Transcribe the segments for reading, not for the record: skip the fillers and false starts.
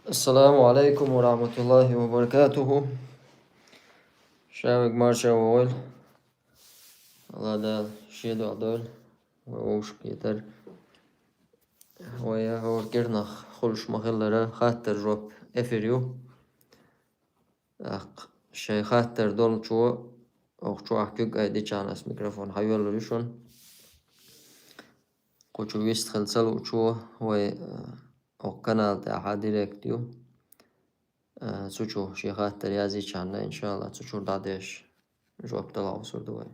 السلام عليكم ورحمة الله وبركاته. شاوق مارشا وول الله دال شيدو عدول ووش بيتر ويا هور كيرنخ خلش مخلرة خاطر روب افريو اق شي خاطر دول شو او شو احكيك ايدي چانس ميكروفون حيولو لشون قوشو ويست خلصلو شو او قناة تاعها ديريكتيو سوچو شي خاطر يازي چانا ان شاء الله سوچو دادش جواب طلعو سردوي.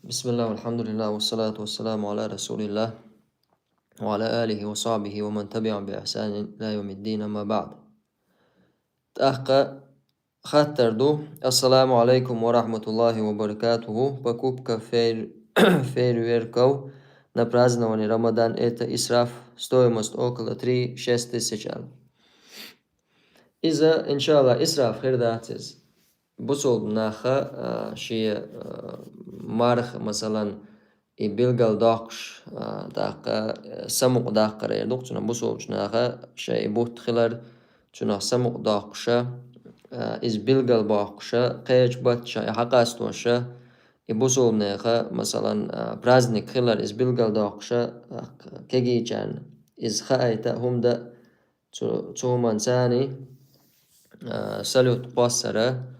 بسم الله والحمد لله والصلاة والسلام على رسول الله وعلى آله وصحبه ومن تبعهم بإحسان إلى يوم الدين. أما بعد تأخق خاطر دو السلام عليكم ورحمة الله وبركاته بكوب فير فير ويركو نبرازنا وني رمضان إيتا إسراف стоимость около 3-6 тысяч. إذا إن شاء الله إسراف خير داتز بصول ناخا شي مارخ مثلا بيلغال داقش داقا سمق داقر يردوق تنا بصول ناخا شي بوت خلر تنا سمق داقشا إز بيلغال باقشا قيج باتشا حقاستوشا بصول ناخا مثلا برازنك خلر إز بيلغال داقشا كيجي جان إز خايتا هم دا تومان ثاني سلوت بصرة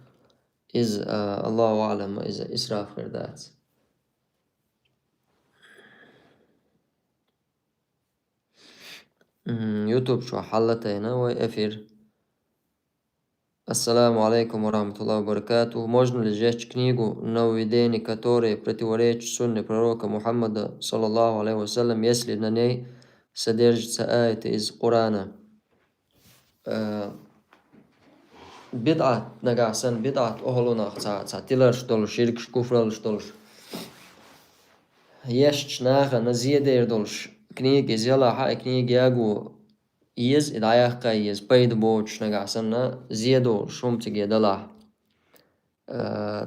إز الله أعلم إذا إسراف غير ذات. يوتيوب شو حلتين وإفير. السلام عليكم ورحمة الله وبركاته. Можно ли сжечь книгу нововведений, которые противоречат сунне пророка Мухаммада саллаллаху алейхи вассалям, если на ней содержатся аяты из Корана? بدعة نجاسن بدعة أهلنا تعتلرش دول شركش كفرلش دولش يشش ناخا نزيدير دولش كنيج يلا حق كنيج ياجو يز إدعاء يز بيد بوش نجاسن زيدو شوم تجي دلاه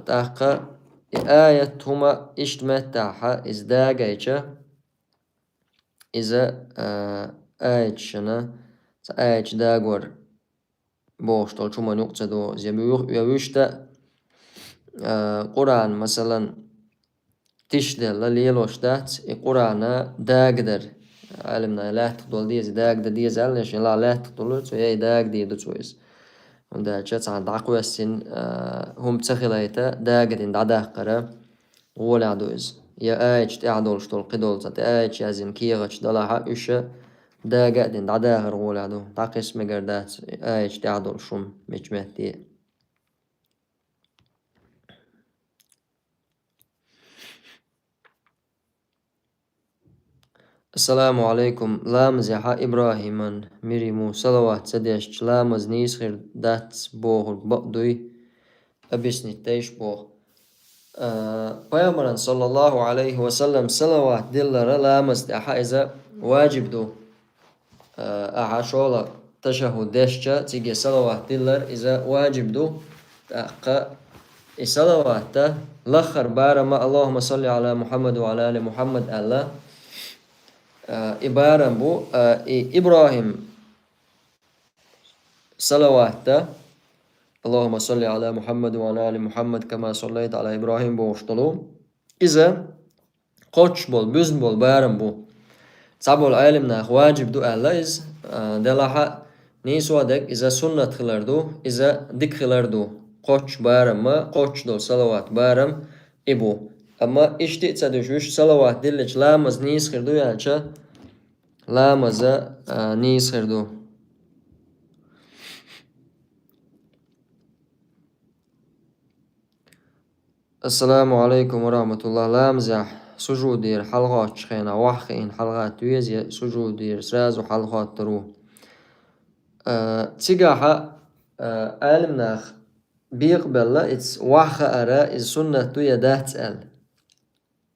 تاقا آية هما اشتمتاها ازداجيشا إذا آية شنا آية داغور بوش طول شو ما نقصدو زي بيوشتا قرآن مثلا تشدل ليلوش دات قرآن داقدر علمنا لا تقدل ديز داقدر ديز علنش لا تقدل تو ياي داق دي دو تويز وندا جات عند عقوة السن هم تخليتا داقدين داقرا ولا دوز يا آيش تعدلش طول قدول زات آيش يازم كيغش دلاها إشا داقدين داقر ولا دو تاقس مقردات آيش تعدلشم مجمهتي. السلام عليكم. لامز يا إبراهيم مريمو صلوات سديش لامز نيسخر دات بوغ بقدوي أبسني تيش بوغ بيامران صلى الله عليه وسلم صلوات دلر لامز يا إذا واجب دو شولا تشهد ديشتا تيجي صلوات دلر إذا واجب دو صلوات لخر بارما اللهم صل على محمد وعلى آل محمد الله إبارة بو إبراهيم صلوات اللهم صل على محمد وعلى آل محمد كما صليت على إبراهيم بوشتلو إذا قوش بول بزن بول بارم بو صعبول عالمنا واجب دو الله إز دلاحة نيسوا دك إذا سنة خلاردو إذا دك خلاردو قوش بارم ما قوش دول صلوات بارم إبو أما إشتي تصدوش صلوات دلش لامز نيس خردو يالشا لامز نيس خردو السلام عليكم ورحمة الله لامزح سجودير حلقات شخينا وحخين حلقات تويزي سجودير سرازو حلقات ترو تيجاحة علمناخ بيقبل إتس وحخ أرى إز سنة تويا ده تسأل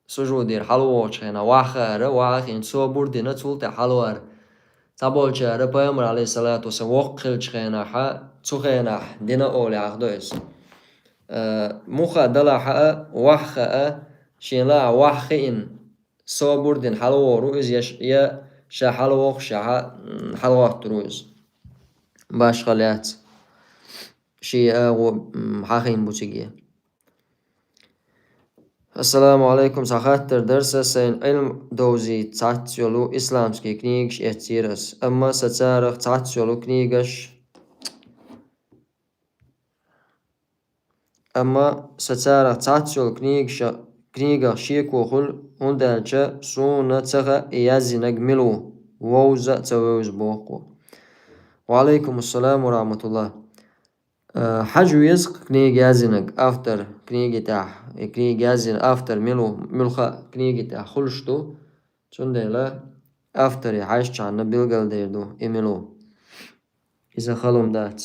سجودير حلقات شخينا وحخ أرى وحخين صبور دينا تولت حلوار تابول شهر بيامر عليه الصلاة والسلام وقل شخينا حا تخينا دينا أولي عقدويس مخا دلاحة وحخة شيلا وحخين صبور دين حلوارو إز يا شا حلوخ شا حلوات تروز باش خليات شيء حاخين بوتيجي السلام عليكم سخاتر درس سين علم دوزي تاتيولو إسلامسكي كنيجش اتيرس أما ستارخ تاتيولو كنيجش أما ستارخ تاتيولو كنيجا شيكو خل هندالجا سونا تغا إيازينك ملو ووزا تووز بوقو وعليكم السلام ورحمة الله حجو يزق كنيج يازينك أفتر كنيج تاح كنيج يازين أفتر ملخا كنيج تاح خلشتو تندلا أفتر يحاش عنا بيلغل ديردو إملو إذا خلوم دات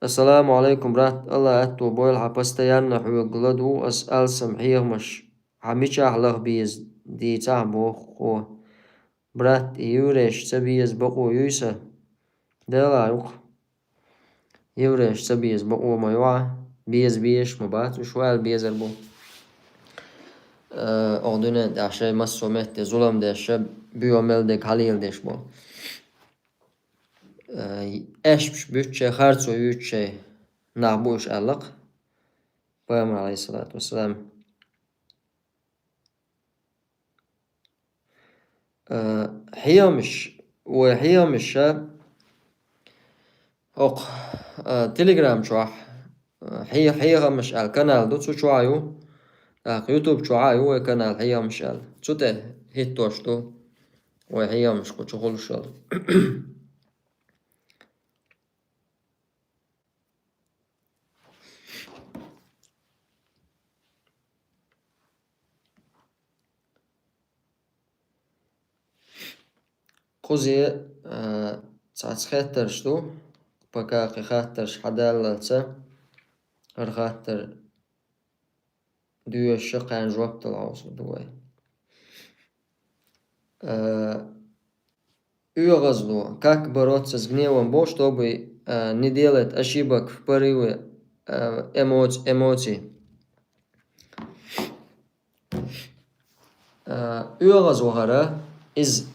السلام عليكم برات الله أتو بويل حبستيان نحو قلدو أسأل سمحيه مش حميشا حلق بيز دي تعبو خو برات يوريش سبيز بقو يوسا دلا يوق يوريش سبيز بقو ما يوع بيش مبات وشوال بيز البو أغدونا داشا مسو مهت ظلم داشا بيومل دك حليل داش بو أشبش بيتشي خارцو يوتشي نعبوش ألق بيامر عليه الصلاة والسلام حيامش وحيامش أق تليجرام شوح حيامش القناة دو شوعيو يوتيوب شوعيو وقناة حيامش شوته هيتوشتو وحيامش كوشو خلشال خوزي ساعت خاطرشتو بكاقي خاطرش حدالتسا خاطر دو الشقان جوابت العاصم دوي غزلو как бороться с гневом Бог, чтобы не делать ошибок в порыве эмоций. غزو هرا إز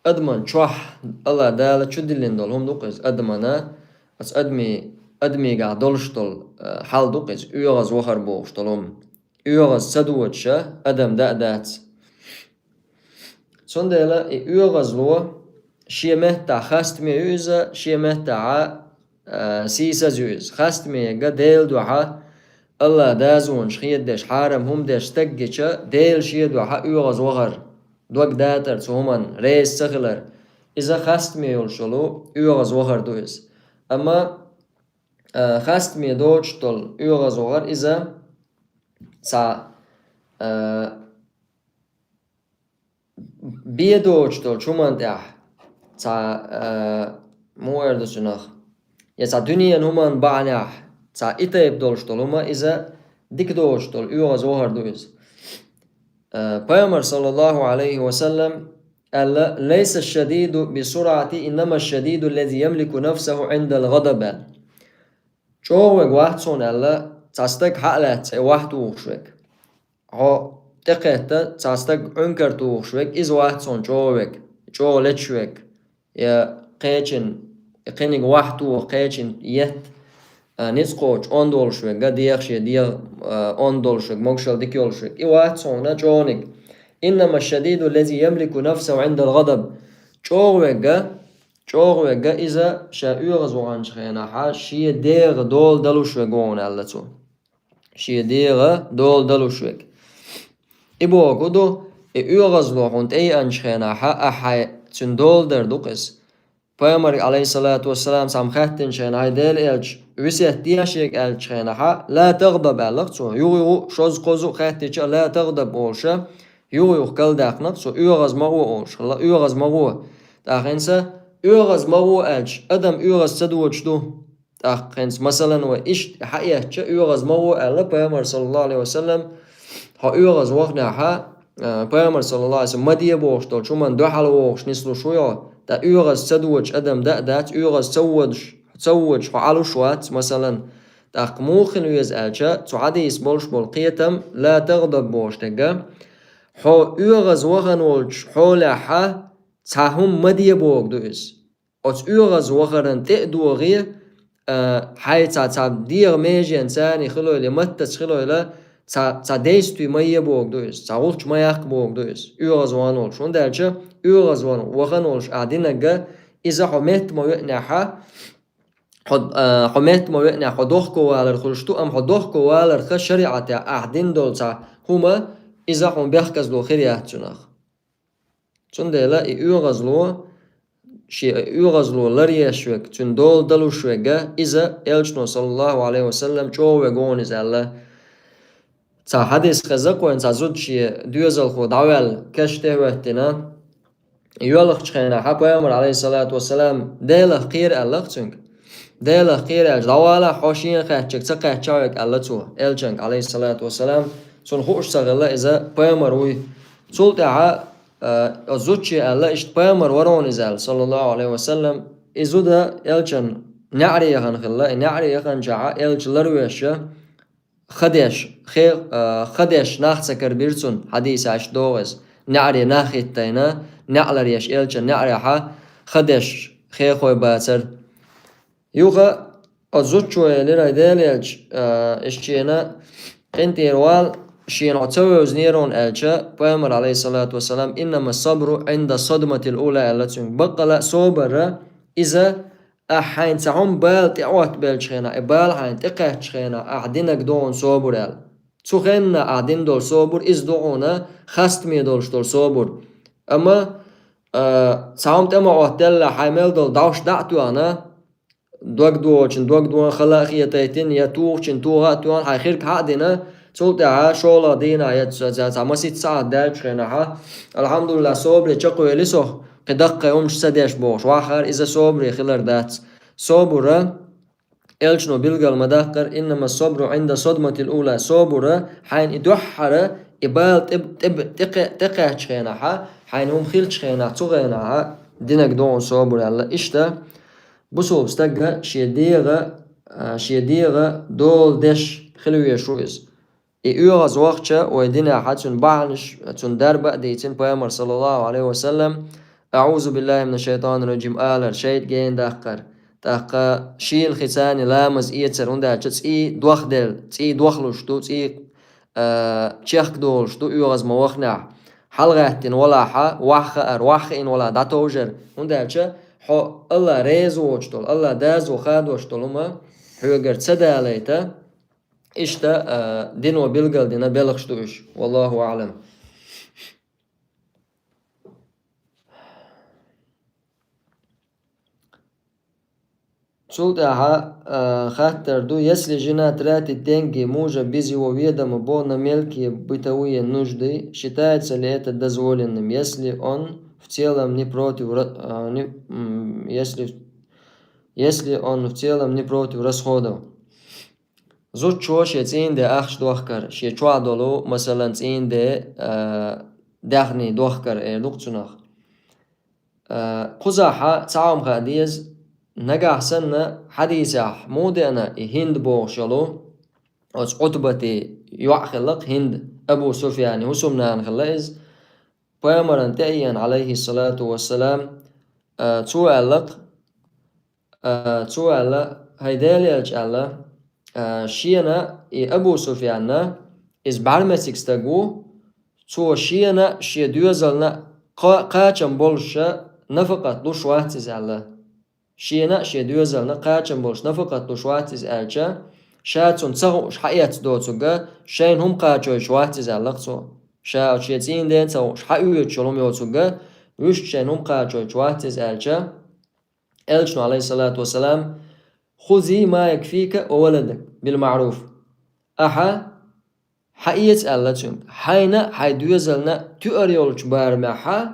أدمن شوح الله دالة شو دلين دول هم دوقز أدمنا أس أدمي قاعد دولشتل حال دوقز غزو هر بوشتلهم غز سدوتشا أدم دات سندلا غزلو شيء مهتا خاست ميوزا شيء مهتا سيسا زوز خاست ميجا ديل دوحا الله دازون شخيد داش حارم هم داش تقجا ديل شيء دوحا يغز وغر دوك داتر سومن ريس سخلر إذا خاست ميول شلو يغز وغر دوز أما خاست مي دوش تل يغز وغر إذا سا بيدوش تل شومان تاح سا موردش نخ يسا دنيا نومان بعناح سا إتايب دولشتول هما إذا ديك دولشتول يوغز وهر دوز بيامر صلى الله عليه وسلم قال ليس الشديد بسرعة إنما الشديد الذي يملك نفسه عند الغضب شوه واحد صون قال تصدق حالات واحد وشوك ها تقيت تصدق عنكر توشوك إز واحد صون جوك جو لتشوك يا قيتشن قينيك واحد وقيتشن يت نسقوش أندول شوك قد يخشي دير أندول شوك مقشل ديكيول شوك إي واحد صون جونك إنما الشديد الذي يملك نفسه عند الغضب جوغ إذا شاء زوانش خينا حا شي دير دول دلو شوكون ألتو شي دير دول دلو شوك إبو قدو يغز لوحونت أي أنشخينا حا أحي تندول در دوقس پیامبر عليه الصلاة والسلام سام خاتن شين هاي ديل إلج وسيت دياشيك إلج خينا حا لا تغضب ألقصو يغيو شوز قوزو خاتيش لا تغضب أولشا يغيو قل داقنقصو يغز مغو أولش يغز مغو تاخنسا يغز مغو ألج أدم يغز تدوش دو تاخنس مثلا وإشت حقيقة يغز مغو ألا پیامبر صلى الله عليه وسلم ها يغز وقنا حا پیامبر صلى الله عليه وسلم مديه بوش دول شو من دو حلو ووش نسلو شويا دا يغز تدوش أدم دات يغز تسوج علو شوات مثلا تاق موخن ويز ألجا تعديس بولش بولقيتم لا تغضب بوش تقا حو يغز وغن ولش حول حا تاهم مديه بوك دوز أت يغز وغرن تقدو غير حي تا دير ميجي انساني خلو اللي متت خلو اللي تا ديستوي ميه بوك دوز تا ولش مياق بوك دوز يغز وغن ولش وند ألجا يغز وغن ولش أعدينك إذا حميت ما يقنعها حميت ما يقنع حدوخكو والر خلشتو أم حدوخكو والر خ شريعة أعدين دول تا هما إذا حم بيحكز لو خير يحتناخ تون ديلا يغز لو شي يغز لو لريشوك تون دول دلو شوكا إذا إلشنو صلى الله عليه وسلم جو وغون إزالا تا حديث خزق وإن تا زود شي دوزل خو دعوال كشته وقتنا يولخ چخينا حبا يمر عليه الصلاة والسلام ديلا خير ألخ تنك ديلا خير دعوالا حوشين خاتشك تقاتشاوك ألتو إلشنك عليه الصلاة والسلام تون خوش سغلا إذا بيامر وي تولتها زوجي ألا إشت بيامر ورون إزال صلى الله عليه وسلم إزودا إلشن نعري يخن خلا نعري يخن جاعة إلش لرويشة خدش ناخسكر بيرسون حديث عش دوغز نعري ناخيتينا نعلر يش إلشن نعري حا خدش خوي باتر يوغا أزوجو لرا ديليج إشتينا انت يروال شين عتوي وزنيرون ألجا بيامر عليه الصلاة والسلام إنما الصبر عند الصدمة الأولى التي بقلا صبر إذا أحين تعم بال تعوت بالشخينا بال حين تقه شخينا أعدينك دون صبر ال تخينا أعدين دول صبر إز دعونا خستمي دولش دول صبر أما تعم تما وقتل حيمل دول داوش دعتو أنا دوغ دوان خلاقيتين يتوغ توغاتوان حيخيرك حقدنا تولتها شولا دينا يتزا مسيت ساعة دالش خيناها الحمد لله صبري تشقوي لسوخ قدق يومش سديش بوش واخر إذا صبري خلر دات صبر إلشنو بلغ المدقر إنما الصبر عند صدمة الأولى صبر حين إدوحر إبال تقع خيناها حين هم خيلش خينا تغيناها دينك دون صبر يلا إشتا بصوب استقى شيديغة دول دش خلوية شويز يغز وقتها ويدينا حتى بعنش تندرب ديتين بيامر صلى الله عليه وسلم أعوذ بالله من الشيطان الرجيم آلر شيط جين دقا شيل ختاني لامز إيتر وندا تسي دوخ دل تسي دوخلوش تو تسي تشيخ دولش تو يغز موخنع حلغتين ولا حا وح إن ولا داتوجر وندا تشا حو الله ريز وشتول الله داز وخاد وشتول ما حوغر تسدا ليتا إشتا دين وبيلغل دينا بلغشتوش والله أعلم سلطة خاطر دو يسلي جنا تراتي تنجي موجة بيزي وويدا مبونا ملكي بيتوية نجدي считается ли это дозволенным если он в целом не против если он в целом не против расходов زوج شو شيء ده أخش دوخكر شيء شو عدلو مثلا تين ده دخني دوخكر لقتناخ قزاحة تعاوم خاديز نجح سنة حديثة مودة أنا هند بوغشلو أوس عتبة يوعخلق هند أبو سفيان هسمنا خلائز بيامرن تأيان عليه الصلاة والسلام تسوالق تسوال هيدالي أجعل شينا أبو سفيان إز بعرمسك استقو تو شينا شي دوزلنا قاچم بولش نفقت لوش واتز على شينا شي دوزلنا قاچم بولش نفقت لوش واتز على شاتون تصغوش حيات دوتوغا شين هم قاچوش واتز على لقصو شاو شيتين دين تصغوش حيويت شلوم يوتوغا وش شين هم قاچوش واتز على ألشنو عليه الصلاة والسلام خذي ما يكفيك وولدك بالمعروف أحا حقيقة ألتون حينا حيدوزلنا تؤريولش بارمحا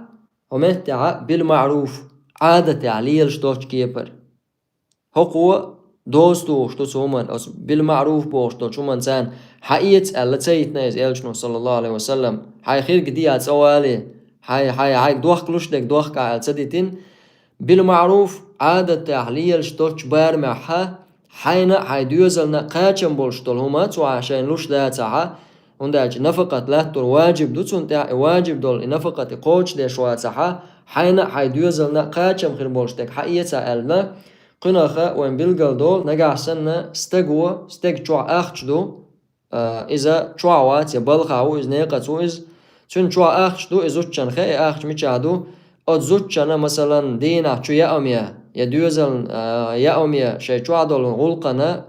ومتع بالمعروف عادة عليلش دوش كيبر هقوة دوستو شتو سومن أس بالمعروف بوشتو شومن سان حقيقة ألتيتنا إز ألشنو صلى الله عليه وسلم حي خير قديات سوالي حي دوخ كلوش دك دوخ كا ألتديتين بالمعروف عادة عليلش دوش بارمحا حينا حيدوزلنا قاچم بولشتول هما تو عشان لوش داتها ونداج نفقة لا تور واجب دوتون تاع واجب دول نفقة قوش دي شوات صحة حينا حيدوزلنا قاچم خير بولشتك حقيقة ألنا قناخة وين بلغل دول نقع سنة استقوى استق شوع أخشدو إذا شوع وات يبلغاو إذ نيقتو إذ تون شوع أخشدو إذ زوجان خي أخش ميشادو أو زوجان مثلا دينا شو يأميا يدوزل يأميا شي شوع دول غلقنا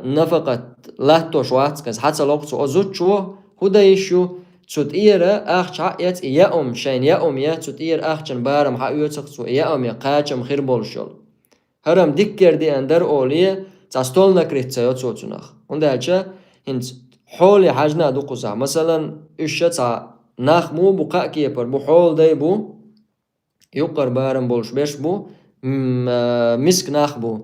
نفقة لاتو شوات كز حتى لوقت أو زوجو هدا يشو تطير أخش حقيت يأم شين يأميا تطير أخشن بارم حقيوتك تو يأميا قاچم خير بولشول هرم ديكر دي اندر اوليه تستول نكريت سيوت سوتناخ وندالچا هند حول حاجنا دو قزع مثلا اشتا ناخ مو بقاء كيبر بو حول داي بو يقر بارم بولش بيش بو مسك ناخ بو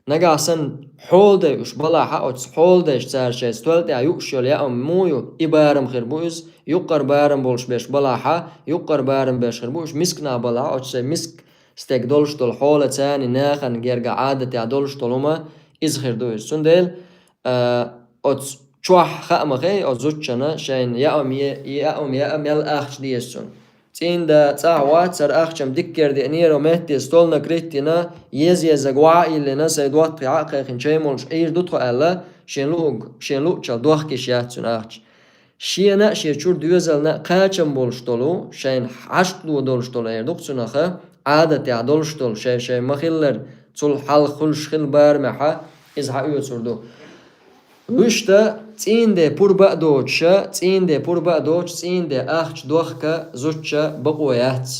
نقع سن حول داي اش بلا حق حول داي اشتار شي استولت يقشل يا مويو يبارم خير بوز يقر بارم بولش بيش بلا حق يقر بارم بيش خير بوش مسكنا بلا اش مسك ستيك دولشتول حولة تاني ناخن جيرجع عادة يا دولشتول هما إزخير دوير سندل أتس شوح خامخي أو زوجنا شين يأم يل أخش ديسون تين دا تعوات سر أخشم دكر دي أنيرو مهتي استولنا كريتنا يز قواعي اللي نسا يدوات قياقا خن شيمونش إير دوتخو ألا شين لوق چال دوخ كشياتسون أخش شينا شيرچور دوزلنا قاچم بولشتولو شين حشتلو دولشتولو إير دوقسون أخا عادة عدولشتول شي مخيلر تول حال خلش خل بارمحا إز حقيو تسردو وشتا تين دي پوربا دوچا تين دي پوربا دوچ تين دي أخش دوخكا زوچا بقويات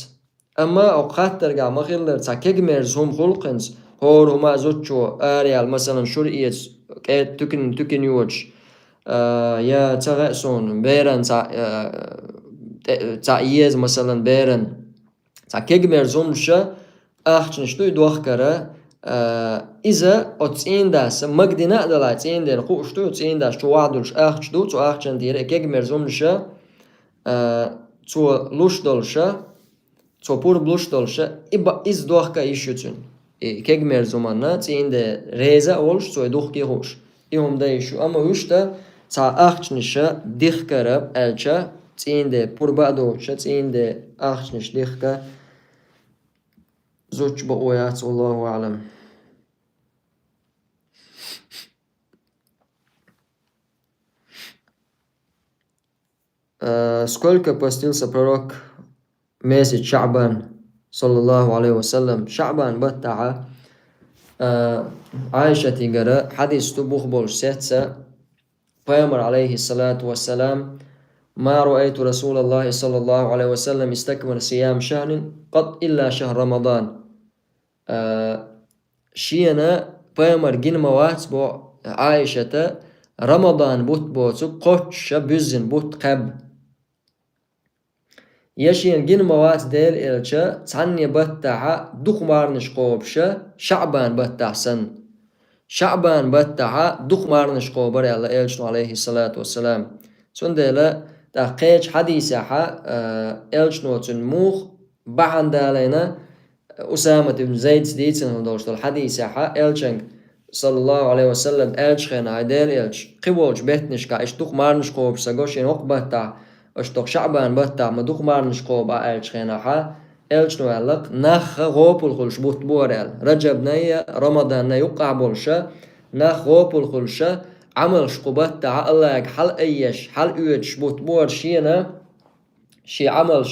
أما أوقات ترجع مخيلر تاكيج ميرز هم خلقنز هور هما زوچو آريال مثلا شرئيت تكن يوچ يا تغسون بيرن تا إيز مثلا بيرن تاكيج ميرزومشا أخشنشتو يدوخ كرا إذا أتسين داس مقدنا دلا تسين دين خوشتو تسين داس شو وعدلش أخشتو تو أخشن دير كيج ميرزومشا تو لوش دولشا تو بور بلوش دولشا إبا إز دوخ كا يشوتون كيج ميرزومانا تسين دي ريزا أولش تو يدوخ كي خوش إيهم دا يشو أما وشتا تا أخشنشا ديخ كرا ألشا تسين دي بور بعدو شا تسين دي أخشنش ديخ كا زوج بقويات والله أعلم. Сколько постился пророк месяц Ша'бан, саллаллаху алейхи вассалям. Ша'бан батта'a Айша тигара حديث تبوخ بول سيتسا پیغمبر عليه الصلاة والسلام ما رأيت رسول الله صلى الله عليه وسلم استكمل صيام شهر قط إلا شهر رمضان. شينا پیغمبر جن موات بو عائشة رمضان بوت بوتو قوش بزن بوت قب يشين جن موات ديل إلشا تعني بتاعها دوخ مارنش قوبشا شعبان بتاعسن شعبان بتاعها دوخ مارنش قوبر يلا إلشنو عليه الصلاة والسلام سندلا تحقيق حديثها إلشنو تنموخ بعد علينا أسامة بن زيد سديتسن هندوشتو الحديثها إلشنك صلى الله عليه وسلم ألش خينا عدل ألش قبولش بيتنش كا إشتوق مارنش قوب سجوش ينوق بتاع إشتوق شعبان بتاع مدوق مارنش قوب ألش خينا حا ألش نوالق نخ غوب الخلش بوت بورال رجب نية رمضان يقع بولشة نخ غوب الخلشة عمل شقوبات تاع الله حل أيش حل أيش بوت بور شينا شي عمل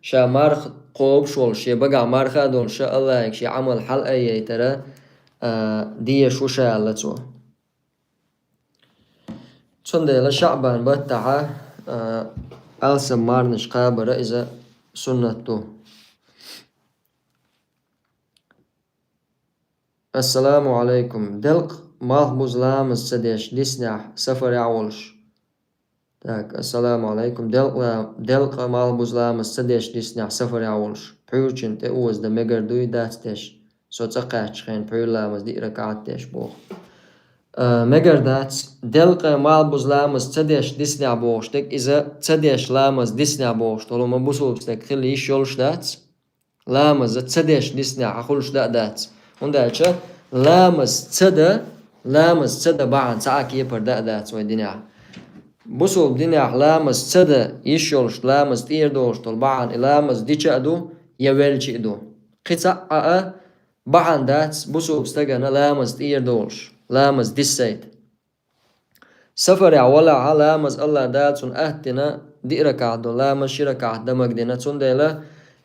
شا مارخ قوب شول شي بقى مارخا دول شا الله شي عمل حل أي ترى دي شو شا الله تو تندي لشعبان بتاع ألسم مارنش قابر إذا سنته. السلام عليكم دلق مال بوزلام السديش ديسنح سفر يعولش تاك السلام عليكم دلق مال بوزلام السديش ديسنح سفر يعولش بيوچن تأوز دا مگر دوي داتش سو تقاش خين بيولامز دي ركعتش بوخ مگر داتس دلق مال بوزلامز تديش ديسنح بوشتك إذا تديش لامز ديسنح بوشت ولو ما بوصولشتك خلي يشولش داتس لامز تديش ديسنح أخولش داتس وندالش لامز تدا بعن ساعك يبر داتس ويدينيا بوصل دينيا لامز تدا يشولش لامز تيردوش طلبعن لامز ديش أدو يوالش إدو قطع بعن داتس بوصل بستغن لامز تيردوش لامز ديسيت سفر ولا لامز الله داتسون أهتنا دي ركعتو لامز شي ركعت دمك دينا تنديلا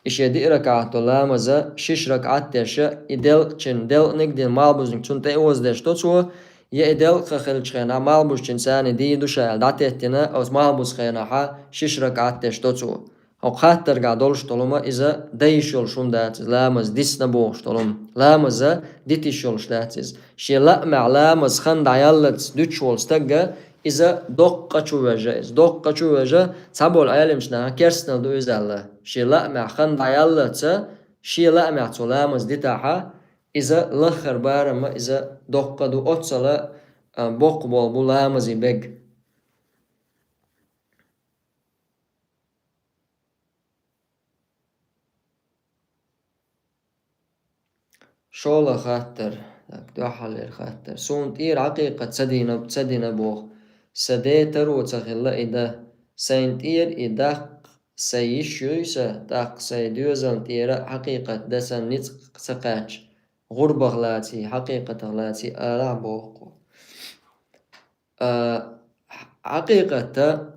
إشي دي ركعتو لامز شش ركعت تشا إدل چن دل نقدين مالبوزنك تون تأوز ديش توتسو يا إدل خخلش خينا مالبوز چن ساني دي دوشا داتيتنا أو مالبوز خينا حا شش ركعت تش توتسو أو خاطر قادولش طلوما إذا ديشول شون داتز لامز ديس نبوش طلوم لامز ديتيشولش داتز شي لأمع لامز خند عيالتس دوتشول ستقا إذا دقة شوجة دقة شوجة تابول عيالمشنا كرسنا دو إزالة شي لأمع خند عيالتس شي لأمع تلامز ديتاحا إذا لخر بارما إذا دقة دو أتصلا بقبول بولامزي بيج شولا خاطر دوحل خاطر سون تير عقيقة تسدينا بوخ سديتر وتخلا إده سين تير إدق سيشيوسة تاق سيدوزن تير حقيقة دسن نتق سقاش غربة غلاتي حقيقة غلاتي آلا بوخ حقيقة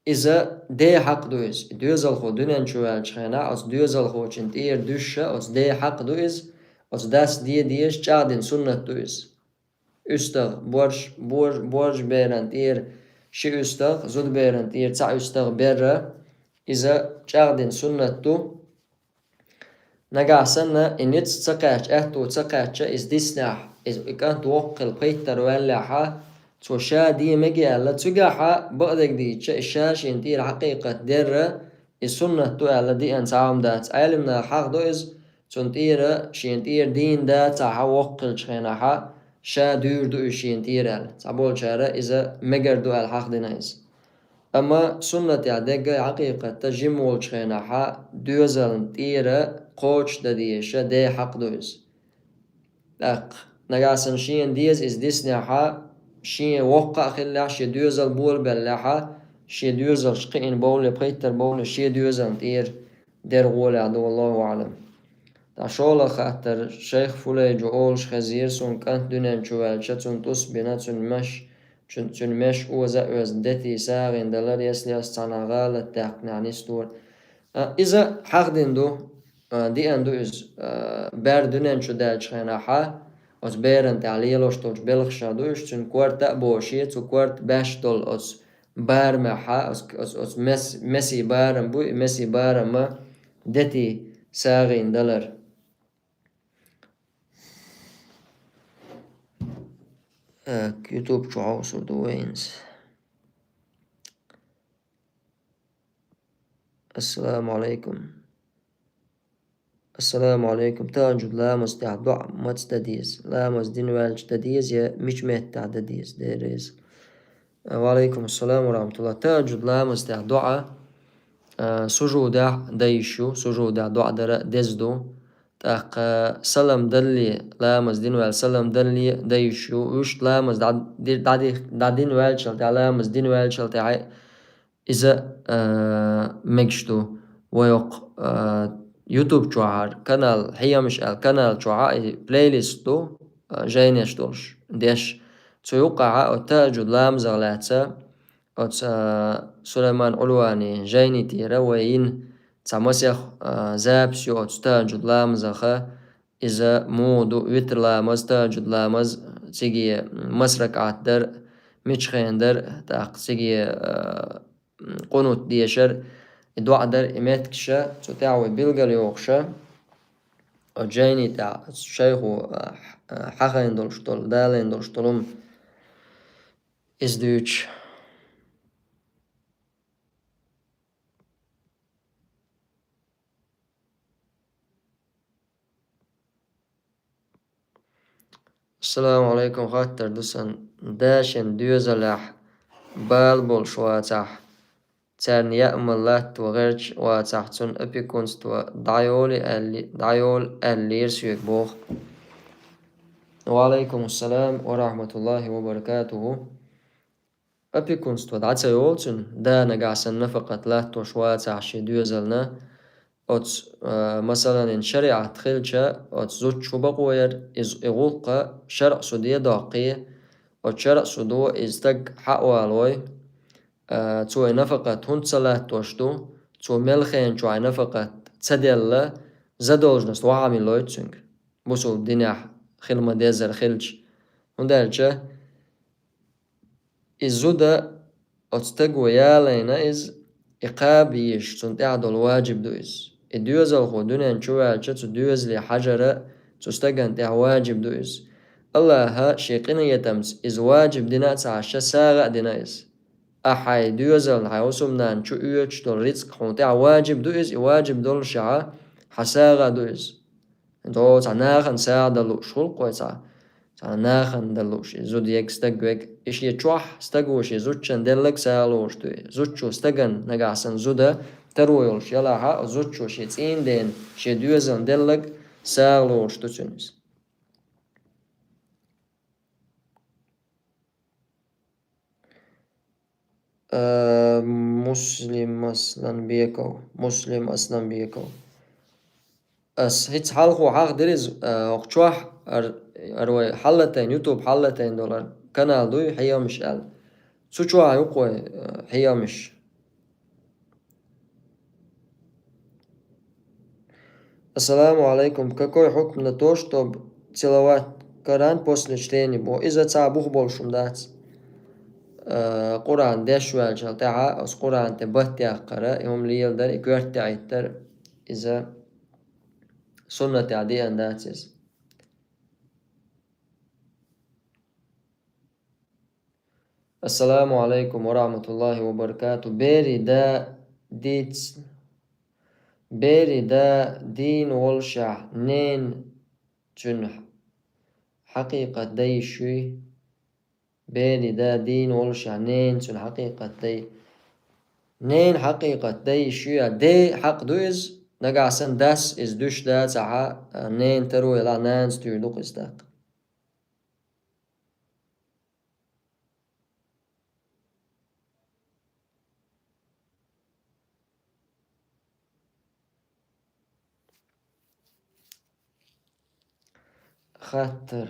إذا دي حق دوزل خو دونن شوال شخينا أس دوزل خو چنتير دوشة أس دي حق دوز أس داس ديش چادن سنة دوز أستغ بورج بيرن تير شي أستغ زود بيرن تير تع أستغ بيرة إذا چادن سنة دو نقع سنة إنيتس تقاش أهتو تقاش إز ديسناح إز إكان توقل قيتر واللحا توشا دي مجيالة تقاحا بقدك دي الشاش انتير حقيقة درة السنة توالة دي انساهم دات علمنا حق دو إز تنتير شينتير دين دات تاها وقل شخيناها شا دور دو شينتير تعبول شارة إذا مجر دو الحق دي نايز أما سنة عدقة حقيقة تجمول شخيناها دوزل تيرة قوش داديشة دي حق دو إز نقاسن شين ديز إز ديسناها شي وقع خلا شي دوزل بول بلحا شي دوزل شقين بول بقيتر بول شي دوزل تير دير غولي عدو الله أعلم شولا خاطر شيخ فولي جوولش خزير سون كانت دونين شوالشا تون تصبنا تون مش اوزا دتي ساغين دلار يسلي استانا غالة تاقنعني ستور إذا حق دو دي اندو إز بار دونين شو دالش خيناحا أس بيرن تعليلوش توش بلخشا دوش تون كورت أبوشي تو كورت باشتول أس بارمحا أس مسي بارم بوي مسي بارم دتي ساغين دلار يوتيوب شو عوصر دوينز السلام عليكم تاجد لامس تعدع ما تستديز لامس دين والج تديز يا مش مهت تعدديز ديريز وعليكم السلام ورحمة الله تاجد لامس تعدع سجودة ديشو سجودة دع در دزدو تاق سلام دلي لامز دين وال سلام دلي ديش يوش لامز دين وال شلت لامز دين وال شلت إذا مجتو ويق يوتيوب شوار كانال هي مش الكانال شوار بلاي ليستو جاينيش دولش ديش تيوقع تاج لامز غلاتة سليمان علواني جايني تيرا وين تسمسيخ زابسيو تاج لامز إذا مودو ويتر لامز تاج لامز تيجي مسرك عتدر ميشخيندر تاق تيجي قنوت ديشر دوعدر إماتكشا تتعوي بيلغل يوخشا جايني تاع شيخو حخين دولشتول دالين دولشتولم إزدوش. السلام عليكم خاطر دوسن داشن دوزلح بالبول شواتح تان يأمل لات وغيرش واتحتون أبيكونست دايول الليرس يكبوخ. وعليكم السلام ورحمة الله وبركاته. أبيكونست ودعتا يولتن دا نقعسن نفقت لات وشواتح شي دوزلنا مثلا إن شريعة خلشة زوج شبقوير إغوق شرع سودية داقية شرع سودو إزتق حقوالوي تو نفقة هون صلاة توشتو تو ملخين تو نفقة تسديلا زدولجنس وعامل لويتسنج بوسو الدنيا خلما ديزر خلش هون دالجة إزودا أتستقوى يالينا إز إقابيش تنتعدو الواجب دويز الدوز الخودون نشوع الشت الدوز لحجرة تستجن تاع واجب دوز الله شيقنا يتمس إز واجب دينا تعشى ساغة دينايس أحي دوز الحيوسمنا نشو يوش دول رزق خون تاع واجب دوز واجب دول شعا حساغة دوز انتو تعناخن ساعة دلو شغل قوي تعناخن دلوش زود يك استقوك إش يتشوح استقوش زوجشن دلك سالوش دوي زوجشو استقن نقعسن زودا ترويولش يلا زوجشو شي تين دين شي دوزن دلك سالوش تسنس. مسلم أصلا بيكو أس هيت حالخو حاق دريز وقتشوح أروي حلتين يوتيوب حلتين دولار كانال دوي حيا مش سوچوا يقوي حيا مش. السلام عليكم. Какой حكم на то, чтобы целовать Коран после чтения? Бо إذا تعبوه بولشم دات قرآن دشوال جلتها أس قرآن تبت يقرأ يوم ليل در إكوارت تعيتر إذا سنة تعديا داتس. السلام عليكم ورحمة الله وبركاته. بيري دا دين والشع نين جنح حقيقة دي شوي بيري دا دين والشع نين جن حقيقة دي نين حقيقة دي شوي دي حق دوز نقعسن داس إز دوش دا تعا نين تروي لا نانس تيردوق إزداق. خاطر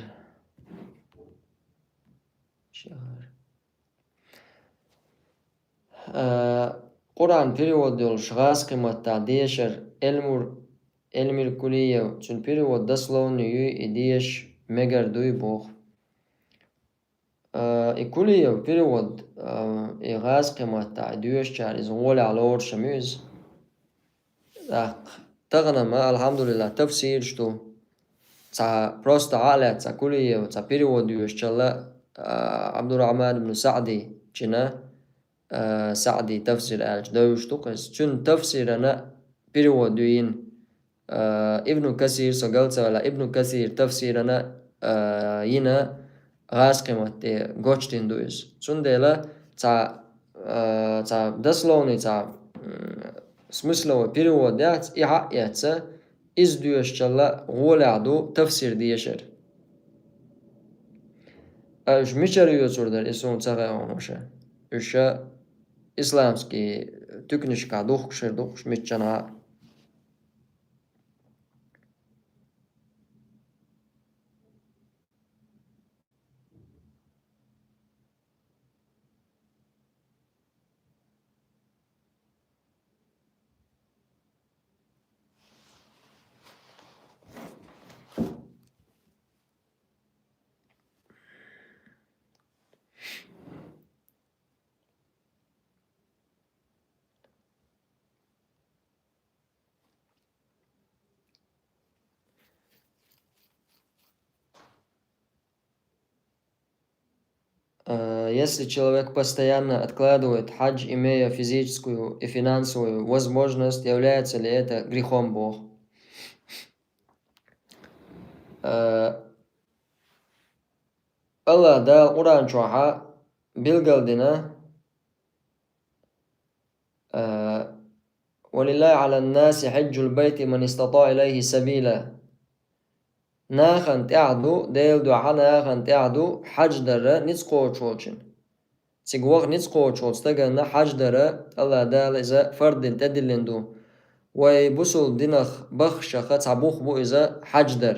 شهر قرآن перевод делаешь قيمة تعديشر علم الكلية تون перевод дословно идеешь мегар дуй бог الكلية перевод إغاز قيمة تعديش شار إزغول على ور شميز تغنم الحمد لله تفسير شتو تا просто عقلة تا كلية تا перевод ديوش شلا عبد الرحمن بن سعدي جنا سعدي تفسير آلش دوش تقص چون تفسير أنا перевод دوين ابن كثير سقلت ولا ابن كثير تفسير أنا ينا غاز قيمة غوشتين دويس چون ديلا تا دسلوني تا смысловый перевод делать и яйца iz diyorşçalla guladu tefsir diyeşer. Üç miçer yuturlar isun çağa olmuşa. Üçe islamski tüknüşka dokşer dokş miçana. Если человек постоянно откладывает хадж, имея физическую и финансовую возможность, является ли это грехом Бог? Allah da Kur'an çoğa bilgaldina ولله على الناس حج البيت من استطاع إليه سبيلا ناخن تعدو ديل دو ناخن تعدو حج در نتسقو تشوچن سيقوغ نتسقو تشوچ تغن حج در الله دال إذا فرد تدلندو ويبسل دينخ بخش خط عبوخ بو إذا حج در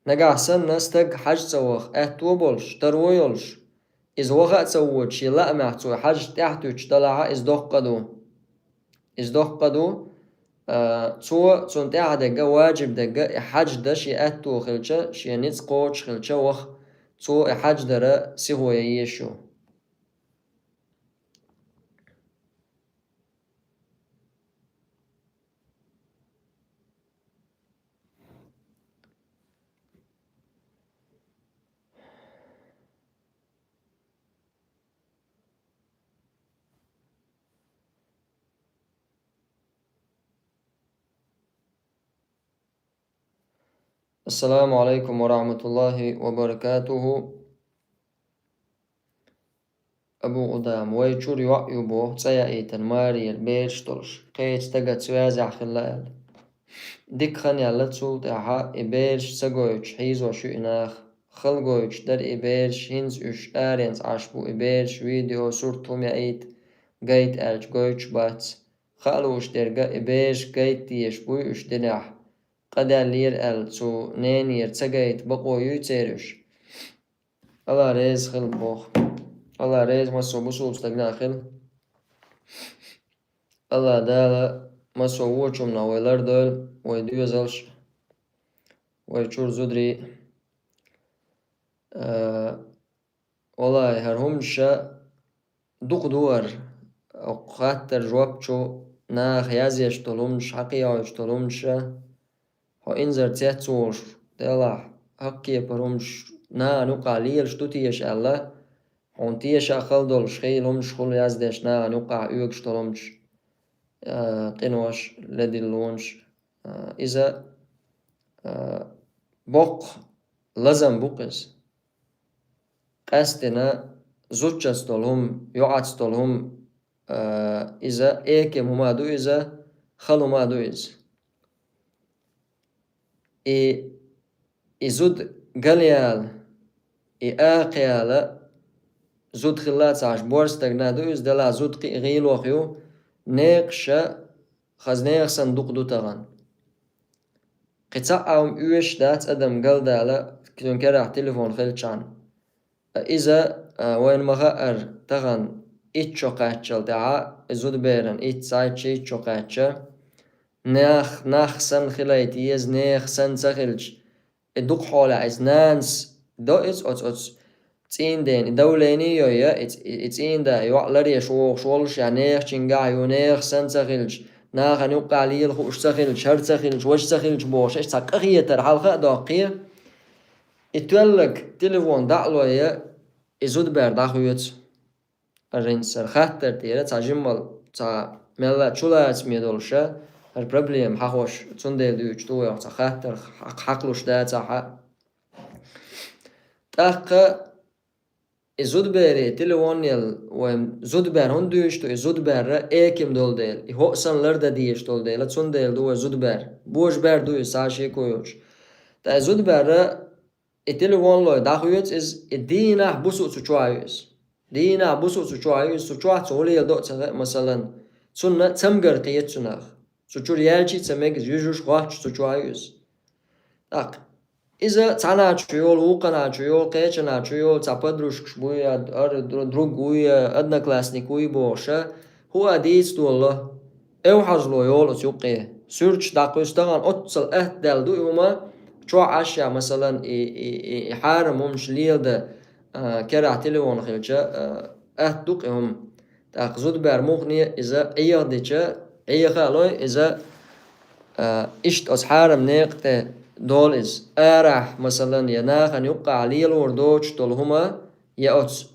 نجا سن نستج حج سوخ تو بولش ترويولش إذا وقت سوتش لا معتو حج تحتو تطلع إز دوق قدو تو تون تعدق واجب دق حج دش تو خلشة شي نيت قوش خلشة وخ تو حج در سيهو يشو السلام عليكم ورحمة الله وبركاته أبو قدام ويشور يوبو تسيا إيتن ماري البيرش تولش قيت تقت سوازع خلال ديك خان يالا تسول تاها إبيرش سقويش حيزو شو إناخ خلقويش در إبيرش هنز إش آرينز عشبو إبيرش فيديو صورتهم يا إيت قيت ألج قويش باتس خالوش درقا إبيرش قيت تيش بوي إش دناح قدر لير تو نينير تسقيت بقو يوتيرش الله ريز خل بوخ الله ريز مسو بسو بستقنا خل الله دالا مسو ووچم ناويلر دول ويدو زلش ويشور زدري والله هرهمشا دوق دور أو خاطر جوابشو ناخ يازيش طولمش حقيقة طولمشا هو إنزر تيتسور دلا حقيقة برمش نا نقع ليل شتوتيش الله هون تيش أخل دول شخيلمش خل يازدش نا نقع يوكش طولمش قنوش لدلونش إذا بق لازم بقز قصدنا زوجس طولهم يعطس طولهم إذا إيك ممادو إذا خلو مادو إذا زود قليال آقيال زود خلات عش بورس تغنادو إز دلا زود غيلو خيو نيقشا خزنيق صندوق دو تغن قطع عم اوش دات ادم قل دالا كتون كراح تليفون خلچان إذا وين مغاقر تغن إتشو قاتشل دعا زود بيرن إتسايتش إتشو قاتشل ناخ سن خلايتيز ناخ سن سخلج الدوق حولا إز نانس دو إز تين دين دوليني يويا إتين دا يوعلري شوالش يعني ناخ چنقع يو ناخ سن سخلج ناخ نوقع ليل خوش سخلج هر سخلج وش سخلج بوش إش ساقخية ترحلقة داقية إتولك تليفون دعلو يا إزود برداخو يوت الرنسر خاطر تيرا تا جمال تا ملا چولا ميدولشا البروبليم حقوش تندل دو چتويا تا خاطر حقلوش دا تا تاق زود بيري تلوان يل وهم زود بير هندوش تو زود بير ايكم دول ديل هو سن لرد ديش دول ديل تسون ديل دو زود بير بوش بير دو ساشي كويوش تا زود بير اتلوان لو داخويت از دينا بوسو تشوايس دينا بوسو تشوايس تشوا تولي يدو مثلا تسون تمغر قيت سناخ تشور يالشي تمك يجوش واش تشوايس так إذا تعنا تشيول وقنا تشيول قيتنا تشيول تعبدروش كشبوية دروغوية أدنى كلاسنيكوي بوشة هو أديس والله أو حزلو يول أتيوقي سيرش داقوش دغان أتصل أهدال دو يوما شو عشا مثلا حارم همش ليل ده كرا تليفون خلجة أهدوك هم تاقزود برموغني إذا أيه ديشة أيه خالوي إذا إشت أصحارم نيقت دول إز أرح مثلا يناخن يقع عليه الوردوش دول هما يأتس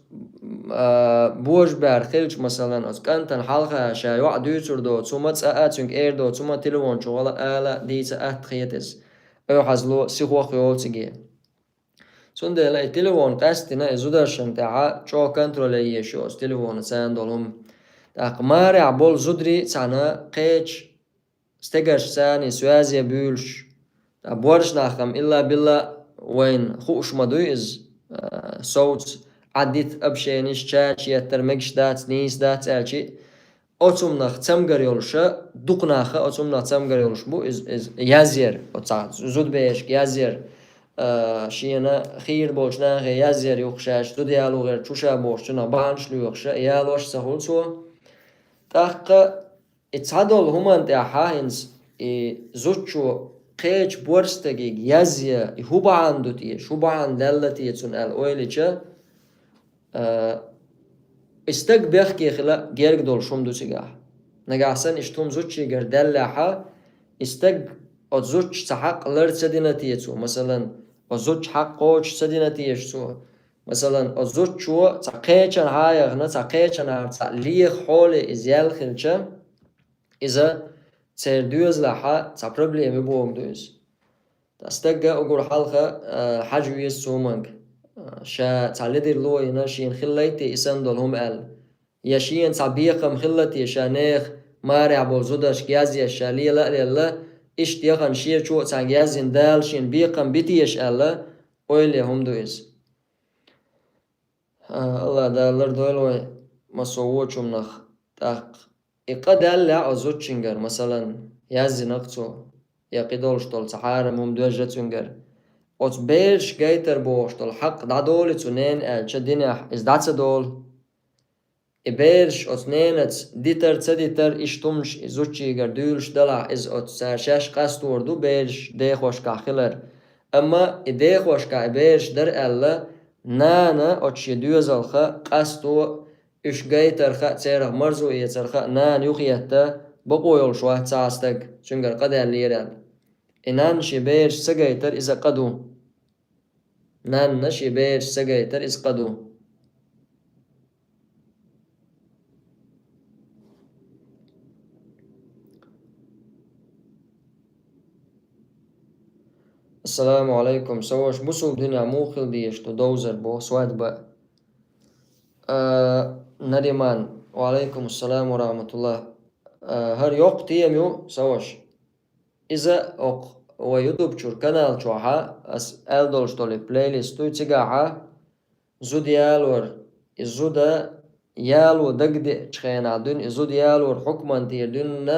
بوش بار خلج مثلا أس كانتن حلقة شا يوع دوتر دو ثم تسأتنك إير دو ثم تلوان شغالة آلا دي تأت خيتز أو حزلو سيخوا خيول تجي سند لا تلوان قاستنا إزودرشن تاع شو كنترول يشوس تلوان سان دولهم تاق عبول زدري تاعنا قيتش استجرش ثاني سوازيا بيولش بورش ناخم إلا بالله وين خوش مدويز صوت عديت أبشينش تشاتش يترمجش دات نيس دات ألشي أتوم ناخ تمجر يولشا دوق ناخ أتوم ناخ تمجر يولش بو إز يازير أتصعد زود بيش يازير شينا خير بولش ناخ يازير يوخشاش دو ديالو غير تشوشا بولشنا بانش ليوخشا يالوش سهول سو تاق اتعدل همان تاع حاهنز زوتشو قيش بورستگي يازيا هوبا عندو تيه شوبا عند دلتي تسون اويليچا استق بيخكي خلا جيرك دول شوم دو سيغا نغاسن اشتوم زوتشي غير دلحا استق اتزوتش تحق لر سدينا تيتسو مثلا اتزوتش حق قوش سدينا تيشسو مثلا اتزوتشو تقيچن هايغنا تقيچن هارتا ليخ حول ازيال خلچا إذا سيردوز لحا تا بروبليمي بوغدوز تستجا أقول حلقة حجويس سومنج شا تعلدي لوينا شين خليتي إسندل هم يشين تعبيقم خلتي شانيخ مارع بولزودش جازي الشالية لا لا إيش تيغن شير شو تعجازين دال شين بيقم بيتيش ألا أولي هم دويز الله دالر دولوي مسووچم نخ تاق إقدال أزوتشنجر مثلا يازي نقصو يقيدولش طول سحارة ممدوجة تنجر أوت بيرش جايتر بوش طول حق دادولي تنين الشدينة إز داتس دول إبيرش أوت نينت ديتر تديتر إشتمش إزوتشي جردولش دلع إز أوت ساشاش قاستور دو بيرش ديخوش كاخلر أما إديخوش كايبيرش در ألا نانا أوتش يدوزلخا قاستو إش جايتر خا تيره مرزو إيتر خا نان يخيتا بقويل شواه تاستك شنجر قدر ليران إنان شبيرش سجيتر إذا قدو نان نشبيرش سجيتر إذا قدو السلام عليكم سوش بوسو دنيا موخل ديش تو دوزر بو سواد با نريمان وعليكم السلام ورحمة الله هر يوق تيميو سوش إذا ويوتيوب شور كانال شوها أس ألدولش تولي بلايليست تو تيجاها زود يالور إزودا يالو دقدي تشخينا دون إزود يالور حكمان تيردون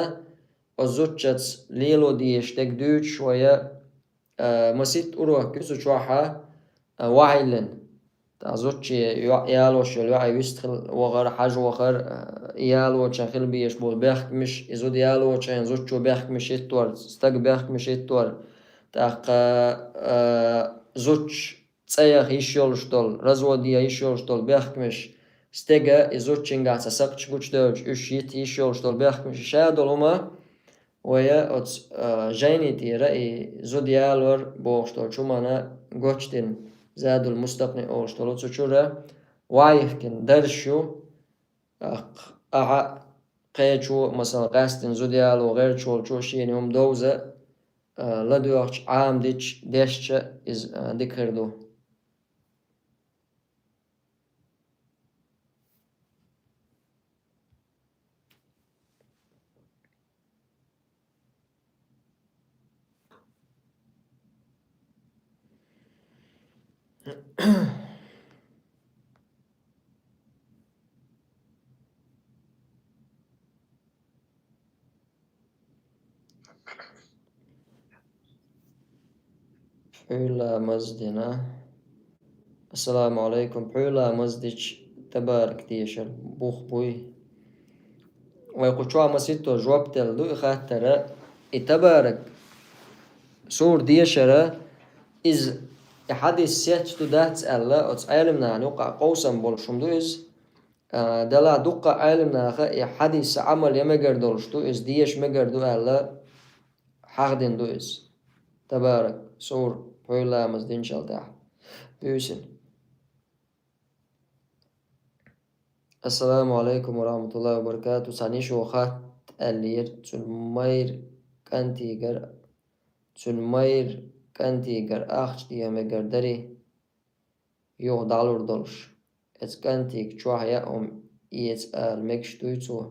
أزوتشتس ليلو ديش تقدوش شوية مسيت أروح كيسو شوها وعيلن تازوتشي يالوش الوعي يستخل وغر حاج وغر يالو تشخل بيش بول بيخك مش إزود يالو تشين زوتشو بيخك مش يتور استق بيخك مش يتور تاق زوتش تسيخ يشيولش دول رزو دي يشيولش دول بيخك مش استقا إزوتشين قاعد ساقش قوش دوج يشيت يشيولش دول بيخك مش شادول هما ويا أتس جيني تي رأي زود يالور بوش دول شو مانا قوشتين زادوا المستقني أوش طلعت سوشورة وايفكن درشو قيتشو مثلا قاستن زوديال وغير شو شيني هم دوزة لدوش عام ديش ديش إز ذكردو Püla mazdina. Assalamu alaikum. Püla mazdic tabarak tiyashar buh bui. ويقول مسيتو جوابتل دو إخاترا إتبارك سور ديشرا إز حديث سيتش تو داتس ألا أتس علمنا نوقع قوسا بولشم دو إز دلا دوقع علمنا خا حديث عمل يمجر دولش دو إز ديش مجر دو ألا حقدن دو إز تبارك سور بولا مزدين شالتاح بيوسن. السلام عليكم ورحمة الله وبركاته. سانيشو خات ألير تسلمير كانتيجر تسلمير كانتيجر أخش دي مجر دري يو دالور دولش إتس كانتيج تشوح يأم إيتس آل مكش دويتسو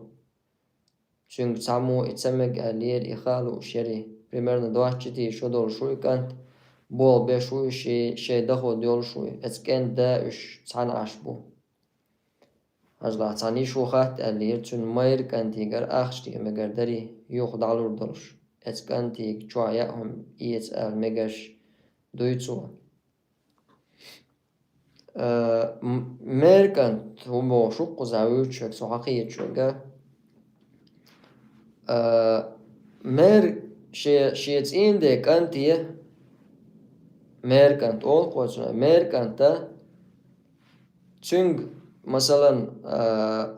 سنگ تسامو إتسمج ألير إخالو شري примерно 24 شو دول شوي كانت بول بشوي شي دخو دول شوي إتس كان داش تسعن عشبو أجلا تسعني شو خات ألير تسلمير كانتيجر أخش دي مجر دري يو دالور دولش إتس كانتيج تشوح يأم إيتس آل مكش دويتسو ميركانت هو شق زاويتشك سحقية شوكا مير شيتس إن دي كانتيه ميركانت أول قوة ميركانتا تشنج مثلا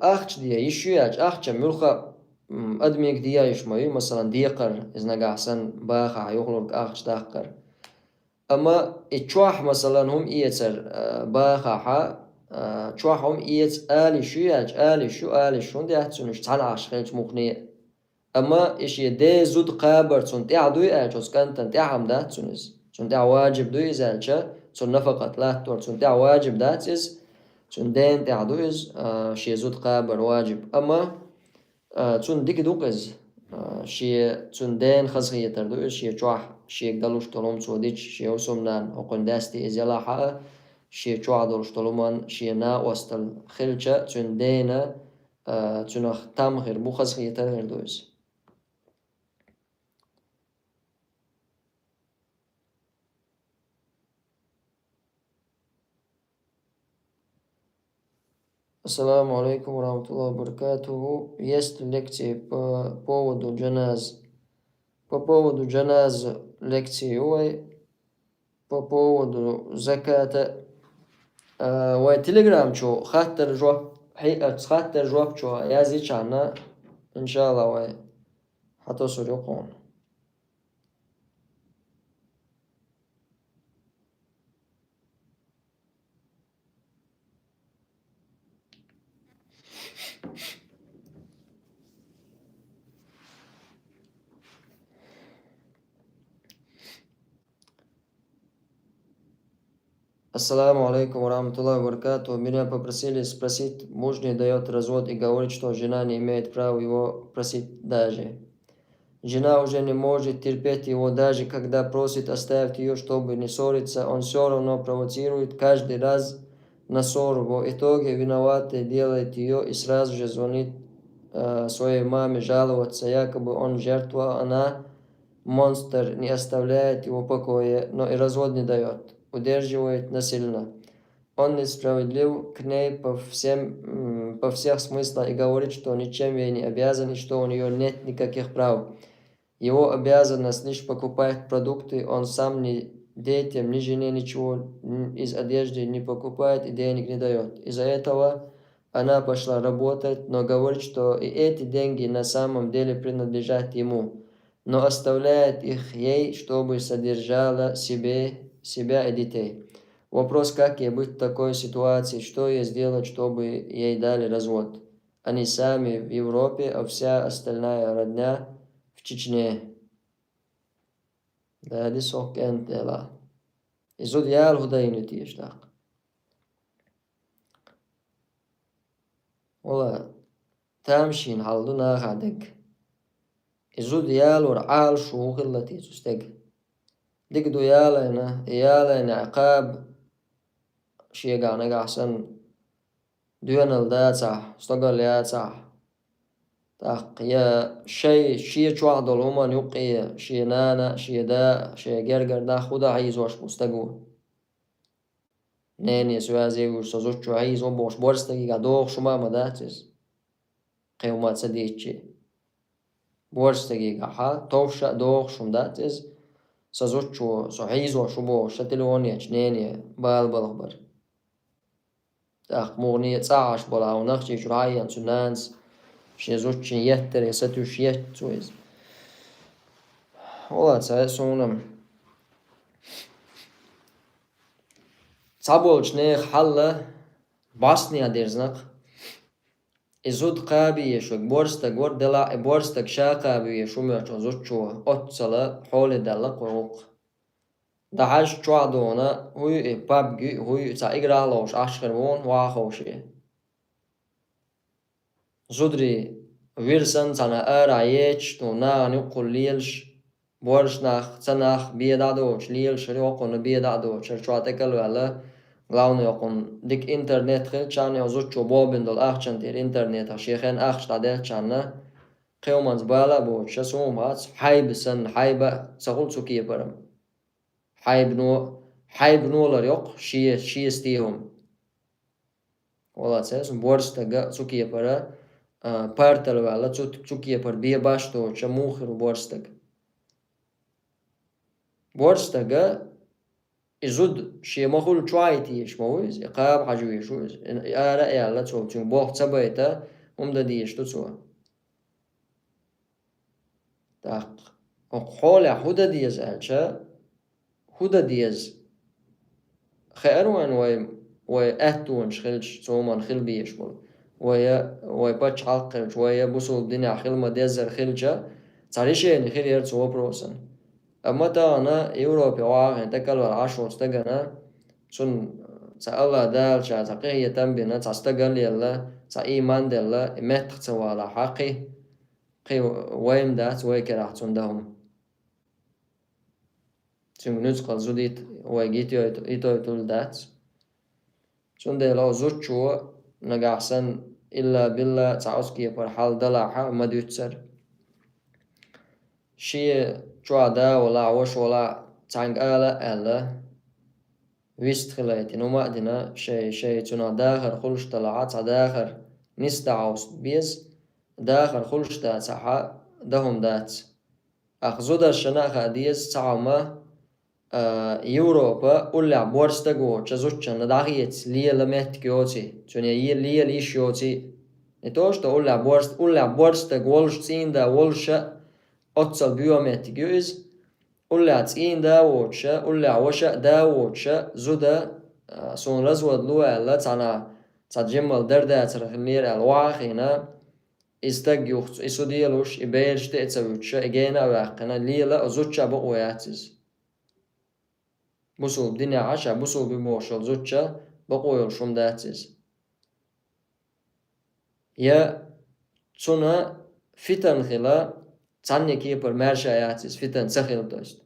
أخش دي يشياج أخش ملخا أدميك ديا يشمي مثلا ديقر إذا أحسن باخع يخلق أخش داقر أما إتشواح مثلا هم إيتر باخع تشواح هم إيت آلي شياج آلي شو دي أحسنش تعال عشخيج مقنية أما إيش يدي زود قابر تون تيع دوي أجوز كانت تيع هم دات تونز تون تيع واجب دوي زالشة تون نفقت لا تور تون تيع واجب داتز تون دين تيع دويز شي زود قابر واجب أما تون ديك دوقز شي تون دين خزخية تردويز شي تشوح شي يقدلوش طلوم سوديش شي وسمنان وقن داستي إزيلا حقا شي تشوح دولش طلومان شي نا وستل خلشة تون دينا تون اختام غير بو خزخية تردويز دويز. Assalamu alaikum warahmatullahi wabarakatuh. Есть лекции по поводу джаназ. По поводу джаназ лекции по поводу заката. وتليجرام شو خاطر جواب خاطر جواب شو يازيش عنا إن شاء الله حتصل يقون. Ассаламу алейкум warahmatullahi wabarakatuh. Меня попросили спросить, муж не дает развод и говорит, что жена не имеет права его просить даже. Жена уже не может терпеть его, даже когда просит оставить ее, чтобы не ссориться, он все равно провоцирует каждый раз на ссору. В итоге виноватый делает ее и сразу же звонит своей маме жаловаться, якобы он жертва, она монстр, не оставляет его в покое, но и развод не дает, удерживает насильно. Он несправедлив к ней по всех смыслах и говорит, что ничем ей не обязан и что у нее нет никаких прав. Его обязанность лишь покупать продукты, он сам ни детям, ни жене ничего из одежды не покупает и денег не дает. Из-за этого она пошла работать, но говорит, что и эти деньги на самом деле принадлежат ему, но оставляет их ей, чтобы содержала себя и детей. Вопрос, как ей быть в такой ситуации, что ей сделать, чтобы ей дали развод. Они сами в Европе, а вся остальная родня в Чечне. Да, دي سوق أنت لا. يزود يال هداين تيشتاق. والله تامشين حلدنا غادك. يزود يال ورعال شوق التي تستق. ديك دو يالنا عقاب شيء قانا قاحسن دوان الداتا استقل ياتا تاق يا شيء شوع دولهما يقي شيء نانا شيء دا شيء جرجر دا خدا عايز واش مستقو نين يسوازي وسوزوتشو عايز وبوش بورستقي قادوخ شما مداتس قيوما تسديتشي بورستقي قاحا توفشا دوخ شمداتس سوزوتشو سو عايز وشبو شتلوني اشنيني بالبلغبر تاق مغنية تساعش بلا ونخشي شرايان سنانس شيزوتشي يهتر يستوش يهتويز والله تسايسونم صابولش نيخ حلة باسنيا ديرزنق إزود قابي يشوك بورستك وردلا بورستك شاقابي يشوميوشو زوتشو أتصلا حول دلق وروق دعاش توعدونا هوي بابجي هوي تا إقرالوش أشخرون واخوشي زودري ويرسن تانا أرايتش تو نا نقول ليلش بورشناخ تناخ بيدادوش ليلش ريوقون بيدادوش شرشواتكال ولا غلاون يقون ديك انترنت خيل چان يوزوچو بوبن دول اخچن تير انترنت شيخن اخش تادل چان قيومانز بالا بو شسوم هات حيبسن حيبا سقول سوكي برم حيب نولر يق شي استيهم والله تسس بورستغا سوكي برا بارتل ولا سوكي بر بي باشتو چموخر بورستغا إزود شيء مخول شويتيش مويز إقاب حجويش مويز آلا إيالا تسوى تسوى بوخ تسبيتا ممدا ديش تسوى تاق حول حودا ديز ألشا حودا ديز خيروان وي أهتون شخلش تسوما خل بيش بول وي باتش حلقلش وي بوصل الدنيا خل ما ديزر خلشا تعريشين خل يرتسوى بروسن أما تا أنا أوروبي واغن تكالو العشر استغنا سن الله دال شا تقيه تنبينا تستقل يلا إيمان دلا متخت ولا حقي قي ويم دات ويكراح تندهم سن نسقل زوديت ويجيت يتول دات سن دلا زوتشو نقاحسن إلا بالله تعوسكي برحال دلاحة مديوتسر شي شوادا ولا وش ولا تانق ألا ويستخليتي نوما دينا شي تنا داخل خلش طلعات داخل نستعوس بيز داخل خلش تاعها دهم دات أخذوا دا الشناخ ديز تعما يوروبا ولا بورستغو تشزوتشن داغيت ليه لمت كيوتي توني ليه ليشيوتي نتوش تو ولا بورستغولش تين دا ولش أتصل بيومت جوز ولا تين دا وشا ولا وشا دا وشا زودا سون رزود لوا لا تانا تجمل دردا ترخمير الواخينا استجيوخ اسوديلوش يبيرش تتسويتش اجينا واقنا ليلا زوتشا بقوياتز بوصل الدنيا عشا بوصل بموشل زوتشا بقويل شوم داتز يا تسونا فتن خلا تاني كيبر مرشاياتز فتن سخيل دوست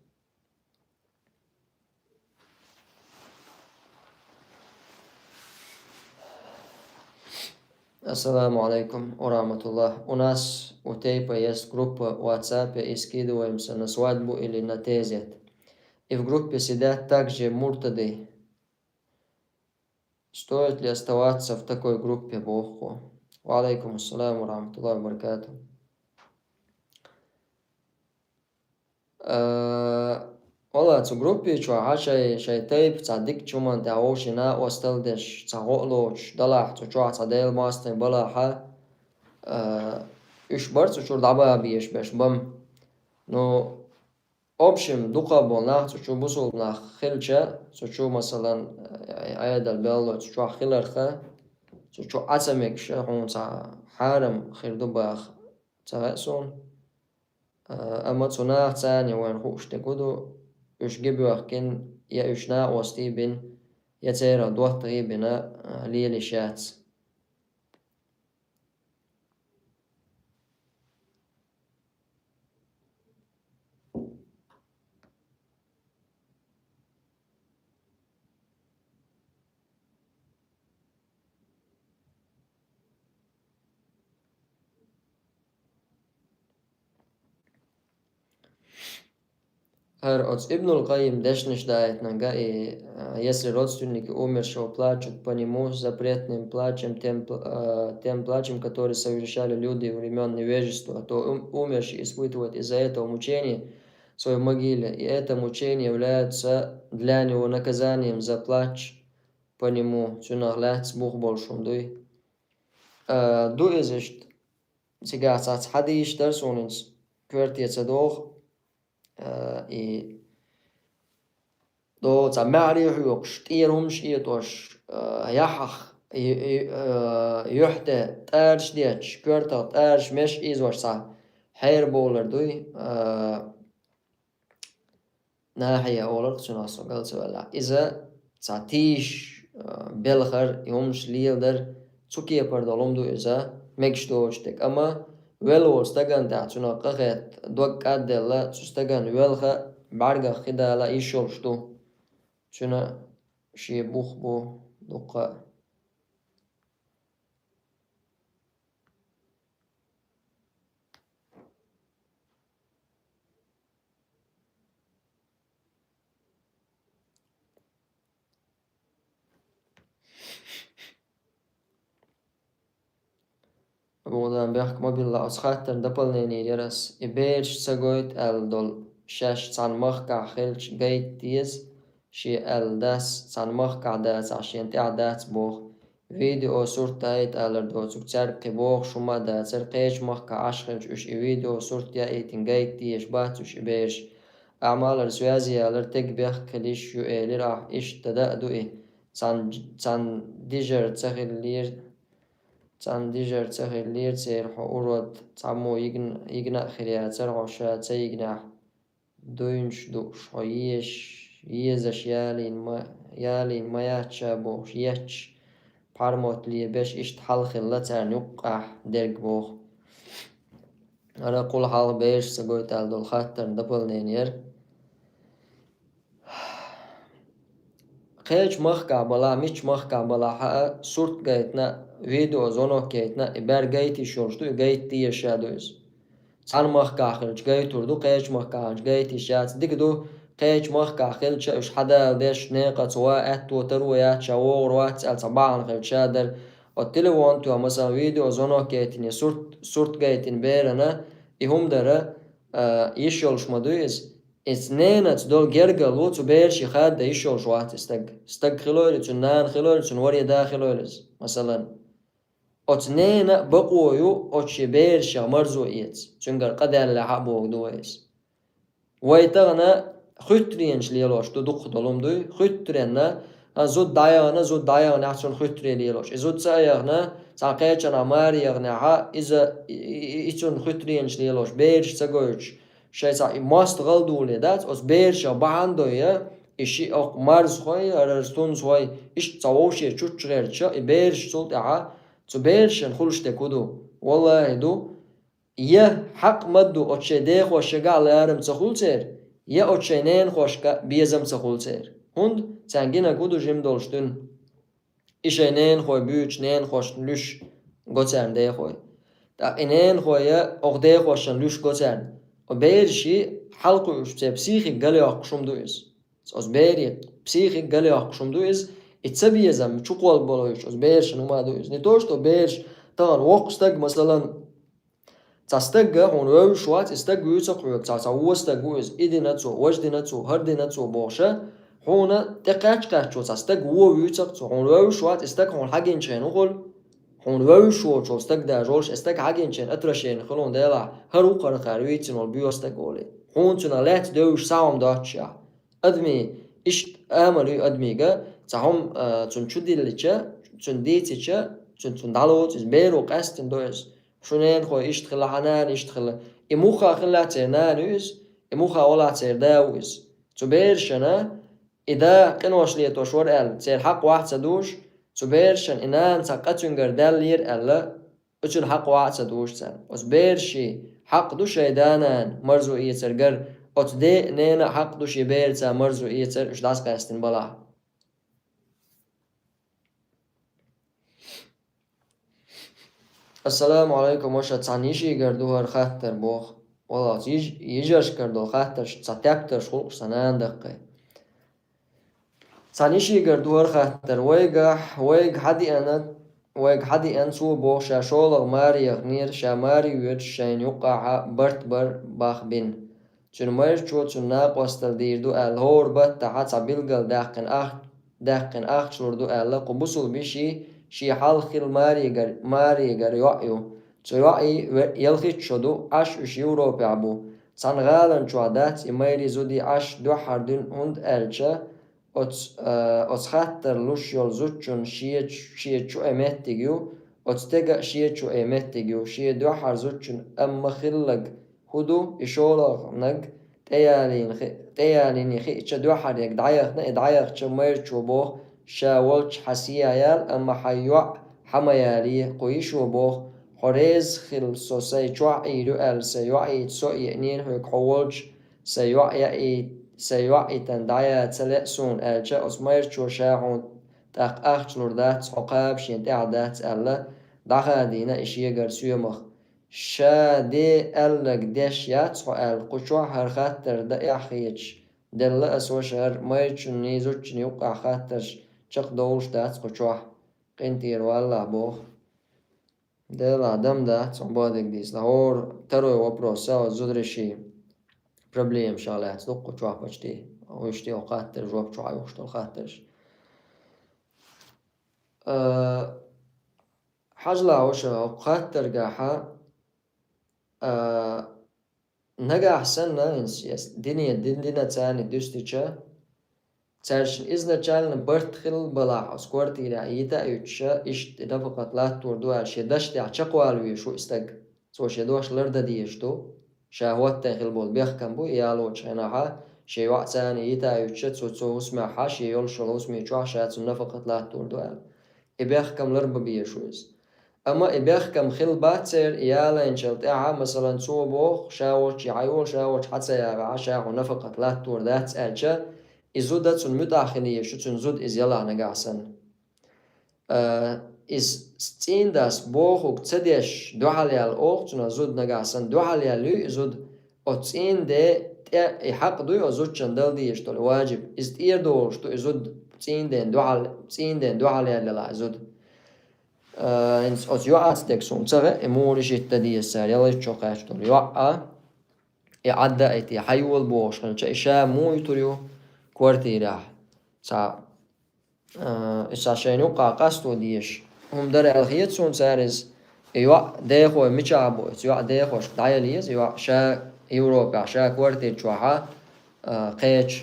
Assalamu alaikum wa rahmatullah. У нас у Тейпа есть группа в WhatsApp и скидываемся на свадьбу или на тезет. И в группе сидят также муртады. Стоит ли оставаться в такой группе Богу? Ва алейкум ассаляму ва рахматуллахи ва баракатуху. والله تو جروبي شو شي تيب تصدق شو من تعوشنا واستلدش تعقلوش دلح تشوع تصديل ماستن بلاحة إيش برضو شو دعبا بيش بش بم نو أوبشم دوقا بولناخ شو بوصل ناخ خلشة شو مثلا عيد البلد شو خلرخة شو عتمك شو تاع حارم خير دباخ تاعسون أما تناخ ثاني وين خوش تقولوا إيش جبوا كن يا إيشنا وستي بن يتيرا دوت بنا ليلي شات Her от Ibnul Qayyim дешнеш дает нога, и если родственники умершего плачут по нему запретным плачем, тем плачем, который совершали люди времен невежества, то умерший испытывает из-за этого мучение в своей могиле, и это мучение является для него наказанием за плач по нему. Цюнах лэц бух большом дуй. Дуизишт, сега цац хадиш дерсонинс, квертица дох, и do za معرف يوقش تيرمش يتوش يحخ يحتى تارش ديتش كورتا تارش مش إيزوش صح حير بولر دوي ناحية أولر تناصر قلت ولا إذا تعتيش بلخر يومش ليلدر تسوكي بردالوم دو إذا مكشتوشتك أما ولو استغن تعتنا قخت دوك أدلا تستغن ولخ بعرق خدالا إيشوشتو شنا شي بوخ بو دقاء Bodan بيحكم بالله أسخاتر دبلنيني يرس إبيرش سجويت دول شاش تان مخكع خلش جيت تيز شي داس تان مخكع داس عشان تعدات بوخ فيديو صورتايت دو تكتر قبوخ شما داتر قيش مخكع عشخلش إش فيديو صورتيا إيتن جيت تيش باتوش إبيرش أعمال رسوازي تك بيخ كليش يو راح إش تدأدو تان ديجر تخلير تان ديجر تخلير تيرحو أورود تعمو يجنا خريا ترغشا تيجنا دوينش دوش هايش يزش يالي ما ياتشا بوش ياتش بارموت لي باش إشت حال خلتان يقع درق بوخ أنا قول حال بيش سقويت دول خاطر دبل نينير خيج مخكع بلا ميش مخكع بلا حقا صورت جايتنا فيديو زونو كيتنا إبار جايتي شورشتو جايتي يشادوز تان مخكع خلج جايتور دو قيج مخكع جايتي شات ديك دو قيج مخكع خلج إش حدا ديش نيقة سواء تو ترويات شاور واتسأل طبعا خلج شادر التليفون تو مثلا فيديو زونو كيتني صورت جايتين بيرنا إهم دارا يشولش مدويز اثنين دول جرجا لوتو بيرشي خاد دا يشول شوات استق خلولز نان خلولز وري دا خلولز مثلا اثنين بقويو اتش بيرشا مرزو ايتس چونگر قدر لحبو دويس ويتغنا خطرينش ليلوش دو دق دولم دوي خطريننا زود دايانا عشان خطري ليلوش زود سايغنا ساقيتشنا ماريغنا ها إذا إيشون خطرينش ليلوش بيرش تساقوش شايسا ماست غلدولي دات أس بيرشا بعندويا إشي أق مرز خوي أرستونز خوي إش تصوشي تشوشغيرشا بيرش صوت إعا تو بيرش نخلش تكودو والله دو يه حق مدو أتشي ديخ وشقع لارم تخلتر يه أتشينين خوشكا بيزم تخلتر هند تنجينا كودو جيم دولشتون إشينين خوي بيوش نين خوش لش قوتان دي خوي تا إنين خوي أغدي خوشن لش قوتان وبيرشي حلقو يشتى بسيخي قالي أقشم دويز أز بيري بسيخي قالي أقشم دويز اتسبيزم تشقوال بولويش أز بيرش نما دويز نتوش تو بيرش تان وقستك مثلا تستجع هون وشوات استجع يتقوى وستجوز إديناتو وجديناتو هرديناتو بوشة هون تقاش تستجع ويتقو هون وشوات استجع هون حاجين شين وقول هون وشوات استجع جوش استجع حاجين شين أترشين خلون ديلا هرو قرقارويتين والبيو استجولي هون تنالات دوش سام داتشا أدمي إيش أمري أدميجا تهم تنشدي للشة تنديتشة تندالو تزبيرو قاستن دوش شونين خو يشتغل حنان يشتغل إموخا خلاتي نانوز إموخا ولا تير داوز تبيرشنا إذا قنوش ليتو شور تير حق واحد سدوش تبيرشن إنان ساقتنجر دالير ألا أتن حق واحد سدوش تان وزبيرشي حق دوش يدانان مرزو إيترجر أتدي نينا حق دوش يبيرتا مرزو إيتر إش داس قاستن بلا السلام عليكم وش تعنيشي قردوها خاطر بوخ والله يجرش كردو خاطرش تساتكترش خلق سنان دقي سانيشي كردور خاطر ويق حدي أن سو بوخ شا شولغ ماري يغنير شا ماري ويرش شاين يقع برت بر باخ بين چون مير چو چون ناق وستل ديردو الهور بات تحت عبيلغل داقن آخ شلردو ألا قبسل بشي شي حالخيل ماري غر يوعيو چو يوعي يلخي شدو عش وش يورو بيعبو سان غالن چو عدات يميري زودي عش دو حردون هند ألچه Ots خاطر لوش يول زوتشون شيء شو أمتيجيو ots تجا شيء شو أمتيجيو شيء دو حر زوتشون أما خلق هدو يشولغ نج تيالين يخي دو حر يك دعيق شمير شو بوخ شاولش حسيايال أما حيوع حميالي قويشو بوخ حريز خل سوسي شوع يدو أل سيوعي تسوي نين هيك حولش سيوعي تندعيا تلقسون ألجا أسمير شو شاعون تاق أخشلور دات عقاب شين تعدات ألا دعا دينا إشيه غرسيو مخ شا دي ألق ديش ياتسو أل قشوع هر خاطر دا إحيج دل أسو شهر مير شن نيزو شن يوقع خاطر شق دولش دات قشوع قنتير والله بوخ دل عدم دات عبادك ديس لهور تروي وبروسا وزدرشي problem شغلات دق شو عبشتي أو يشتي وقاتر جواب شو عيوشتو خاطرش حاجلا عوشة وقاتر جاحا نجا سنة إنسياس دنيا تاني دوستيشا تارش إذن تشالن برتخل بلاح سكورتي رعيتا يتشا إشت نفقت لا توردو عشي دشتي عشقوالوي شو استق سو شدوش لردا ديشتو شهوات تنخل بول بيخكم بو يالو تشيناها شي وعتاني يتا يتشا تسو اسمها شي يولشو اسمي تشوح شات نفقت لا توردو عل إبيخكم لربا بيشوز أما إبيخكم خل باتر يالا إنشلت مثلا سو بوخ شاوش يعيول شاوش حتى يابع شاو نفقت لا توردات ألجا إزودة تون متأخنية شو تون زود إز يلا نجاسن إز ستين داس بوخ تديش دوحالي الأوق تون زود نجاسن دوحالي لو إزود أتين ده حق دو أزود شندل ديش تول واجب إز تير دولش تو إزود تين دين دوحالي لا إزود إنس أتيوعات تكسون تغى إمورش التدي السار يلا يتشوقاش تول يوعى يعدى إتي حيول بوش خلنا إشاء مو يتريو كورتي راح سا إساشين يوقع قاستو ديش هم در الخيط سون سارز يوع ديخو ميشابو يوع ديخوش دايليز يوع شا أوروبا شا كورتي تشوحا قيتش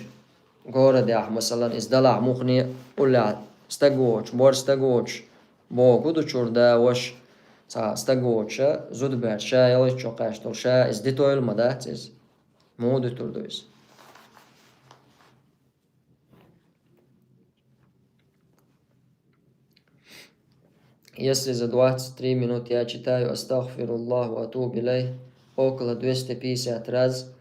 غورة ديح مثلا إزدلع مخني ولا استقوش بور استقوش بو كودو تشوردا وش سا استقوش زود بير شا يلا تشوقاش تول شا إزديتو المداتز مو دو تردويز Если за 23 минут я читаю «Астагфируллах ва атуб илейх» около 250 раз,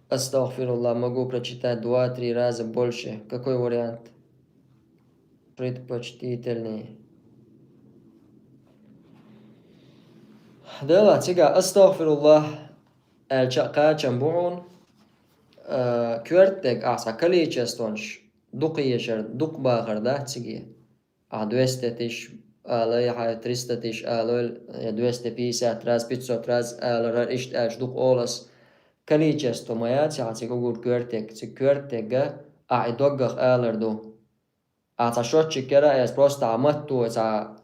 «Астагфируллах» могу прочитать 2-3 раза больше. Какой вариант предпочтительнее? Дела, тига «Астагфируллах» الشقا چنبوعون كورتك أعصى كلي چستونش دقيشر دق باخر ده تيجي 200 تيش آلای 300 تیش آلای 250 راز 500 راز آلای اشت اش دوق اولس количество моя تيجي كوجور كورتك أعيدوجخ آلردو أعطشوت شكرا إس بروست عمتو إذا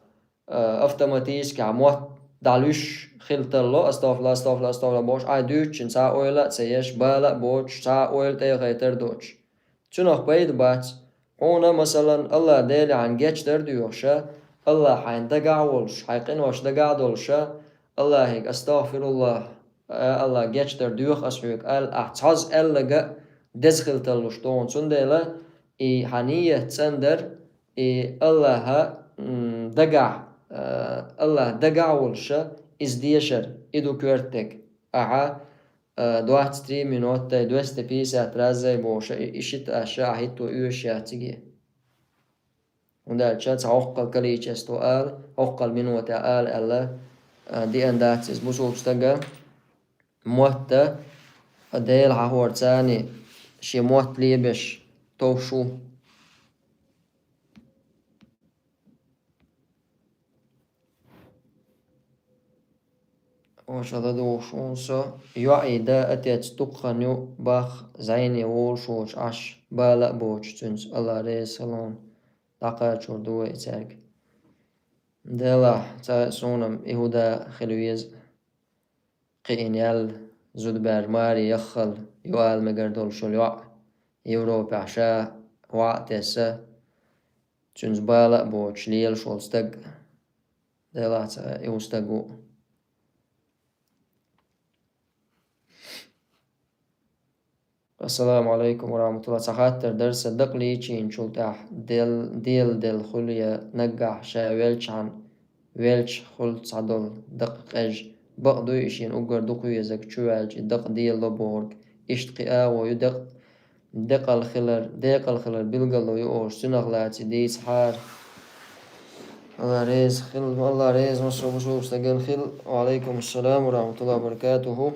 أفتماتيسك عموت دالوش خلتلو استغفر بوش عيدوش إن سا أويلا تسيش بالا بوش سا أويل تيغيتر دوش تنوخ بيد بات هنا مثلا الله ديلي عن جيتش دردوشا الله حين دقاولش حيقين وش دقاولشا الله هيك استغفر الله الله جيتش دردوخ أسحوك أحتاز ألقى دزخل تلوش دون سندلا إي حنية تسندر إي الله دقع الله دقاولشا إزديشر إدو كورتك أعا 23 minuter 250 razy boša išit أشياء هيتو أشياء تيجي وده الشات عقل كليتشستو عقل منو تعال الله دي أنداتس بوسو بستجا موتا أديل هور تاني شي موت ليبش توشو وشددو شونسو يوعي دا أتيت تقنيو باخ زيني ووشوش عش بالا بوش تنس الله ريسلون دقا شردو إتاك ديلا تا سونم إهودا خلويز قينيال زود ماري يخل يوال مقردول شلوع يوروبا عشا وعتسا تنس بالا بوش ليل شولستق ديلا تا إهوستقو السلام عليكم ورحمة الله. سخاطر درس دقلي تشين شلتاح ديل خلية نقح شا ويلش عن ويلش خل صدل دق قج بقدو إشين أقر دقو يزك شوالج دق ديل لبورك إشتقي ويدق دق الخلر بلغلو يؤوش سنغلاتي ديس حار الله ريز مصر بشوف استقل خل. وعليكم السلام ورحمة الله وبركاته.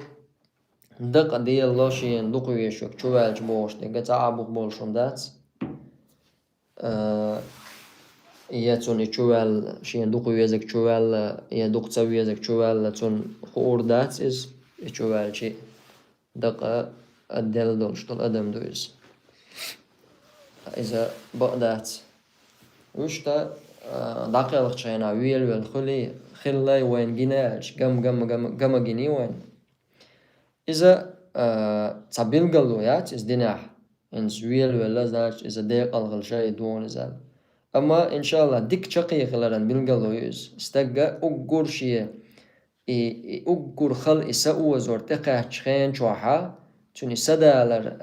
دق ديل لاشين دقو يشوك شوالج بوش دقا تعبوك بولشون داتس ياتون شوال شين دقو يزك شوال يدق تسوي يزك شوال تون خور داتس إز شوال شي دق الدل دولش دول أدم دويز إذا بقدات وشتا دقيق شينا ويل خلي وين جناش قم جني وين إذا تبيل يات إز ديناح إنس ويل ولا زاش إذا ديق الغلشاي دون زال أما إن شاء الله ديك شقي خلالن بيلقلو يز استقى أقر شيء أقر خل إساء وزور تقع شخين شوحا توني سدالر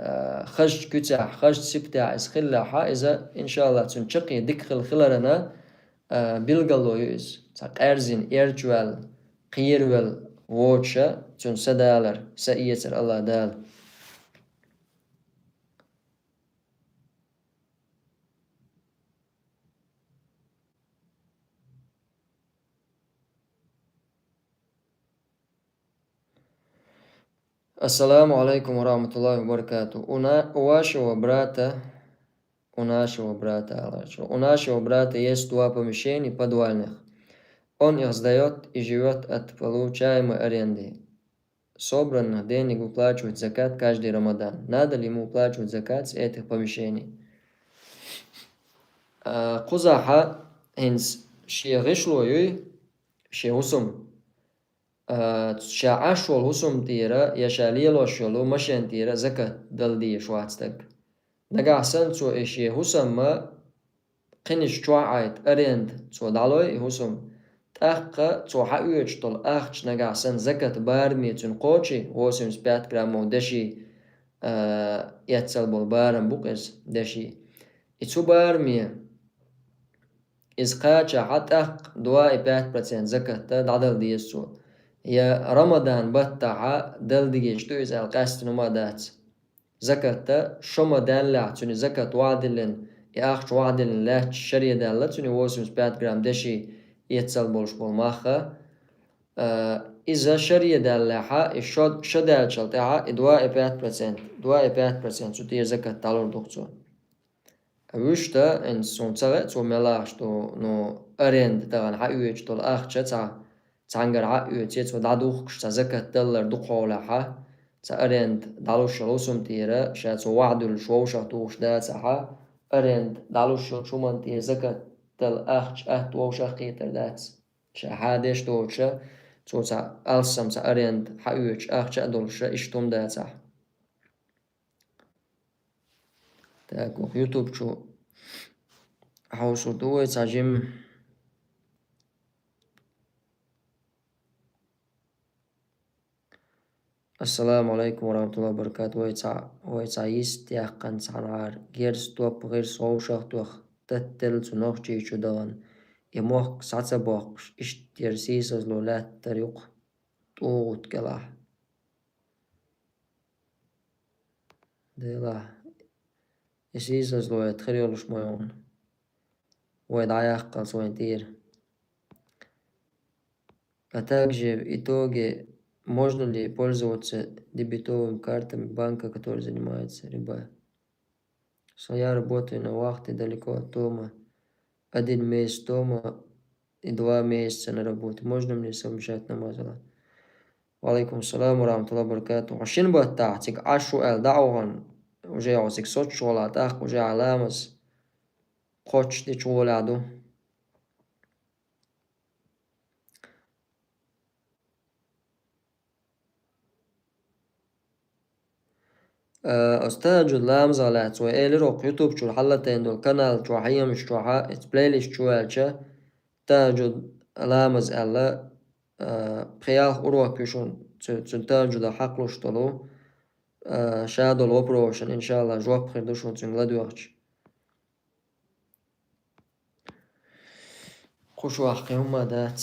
خش كتاح خش سبتاع إسخلاحا إذا إن شاء الله تون شقي ديك خلالنا بيلقلو يز تاق أرزين إيرجوال قيروال ووتشا تون سدالر سأيتر الله دال. السلام عليكم ورحمة الله وبركاته. Унаши брата есть два помещения подвальных. Он их сдает и живет от получаемой аренды. Собранных денег выплачивает закат каждый Рамадан. Надо ли ему выплачивать закат с этих помещений? Кузаха инс шия гишлуй шия усум شا عشول هسوم تيرا يشا ليلو شلو مشان تيرا زكاة دلدي شواتستك نقع سنسو إشي هسوم ما قنش شوعايت أريند سو دالوي هسوم تأخ سو حقويتش طول أخش نقع سن زكاة بارمي تنقوشي هسوم سبيات جرامو دشي يتسل بالبارم بوكس دشي إتسو بارمي إز قاچا حتى دواء 5% زكاة دعدل ديسو يا رمضان بتاع دل دقيش تويز القاست نمادات زكاة شما دالة توني زكاة وعدلن يأخش وعدلن لا شرية دالة توني ووسمس 5 جرام دشي يتصل بولش بالماخة إذا شرية دالة حا شدال شلتها دواء 5% سوتير زكاة تالور دكتور وشتا إن سونتسا تو ملاش تو نو أرند تغن حقويش تو الأخشة تعنقر عقوية تيتو دعدوخش تزكاة دلر دقولها تأرند دالوش شلوسم تيرا شاتو وعدل شوشة توش داتها أرند دالوش شومان تير زكاة دل أخش توشة قيتر دات شا حادش توشة تو ألسم تأرند حقويش أخش دولشة إشتم داتها تاكو يوتيوب شو حوشو دوي تاجم السلام عليكم ورحمة الله وبركاته. ويتعيس تيقن سعنار جيرس توب غير صوشة توخ تتل تنوخ جيشو دان يموخ ساعة باقش اشتيرسيس از لولات تريق توغوت كلاح ديلا يسيس از لولات خريولش ميون ويدعيق قلصوين تير أتاك جيب إتوغي Можно ли пользоваться дебетовыми картами банка, который занимается рыбой? Я работаю на вахте далеко от дома. 1 месяц дома и 2 месяца на работе. Можно мне совмещать намаз? وعليكم السلام ورحمة الله وبركاته. عشان بتاعتك عشو دعوهن وجاي عوزك صوت شغلاتك وجاي علامس قوتش دي شغلاتو. أستاذ لامز على سؤال روك يوتيوب شو الحلتين دول قناة شو حيا مش شو بلاylist شو ألشة تاجد لامز ألا بخيال أروك يشون تاجد حقلو شتلو شادو الأوبروشن إن شاء الله جواب خير دوشون تنغلد وقتش خوش واقعي هما دات.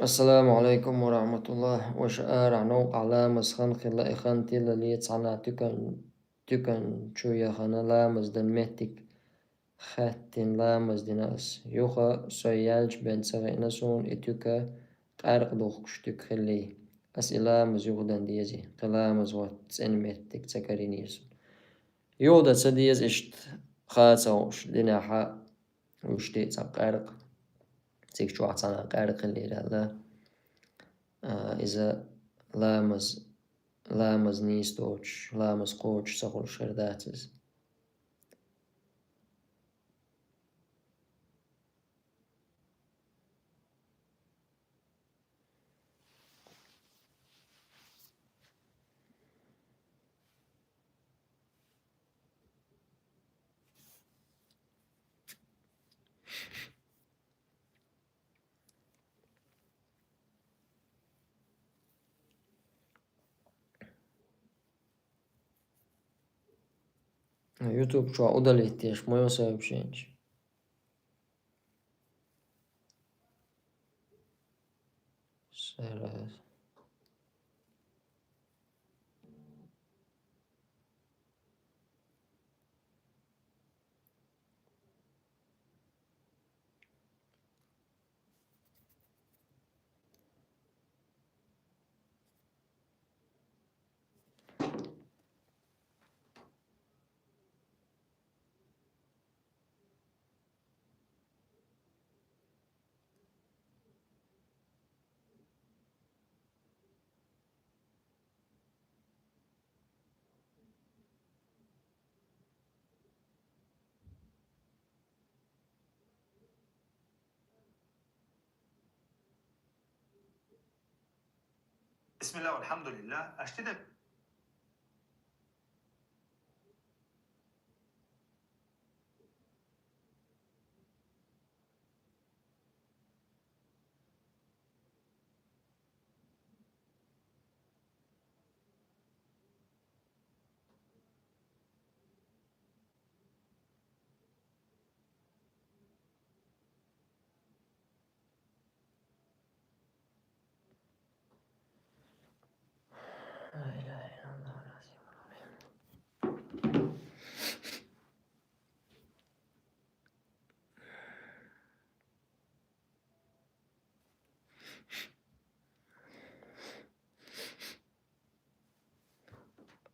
السلام عليكم ورحمة الله وشآر نوق علامز خنق لا إخانتي لليت عنا تكن شو يخنا لامز دن مهتك خاتين لامز ديناس يوخا سويالج بن سغينسون إتوكا قارق دوخش تك خلي أسئلة مزيغدان ديزي قلامز واتسين مهتك تسكرينيسون يودا تسديز إشت خاتوش ديناحا وشتي تسقارق تيك شو عطانا قارق اللي لا إذا لامز نيستوش لامز قوش سغل شرداتز. يوتيوب شو udalīties mojo saopštění. Servers. بسم الله والحمد لله اشتدك.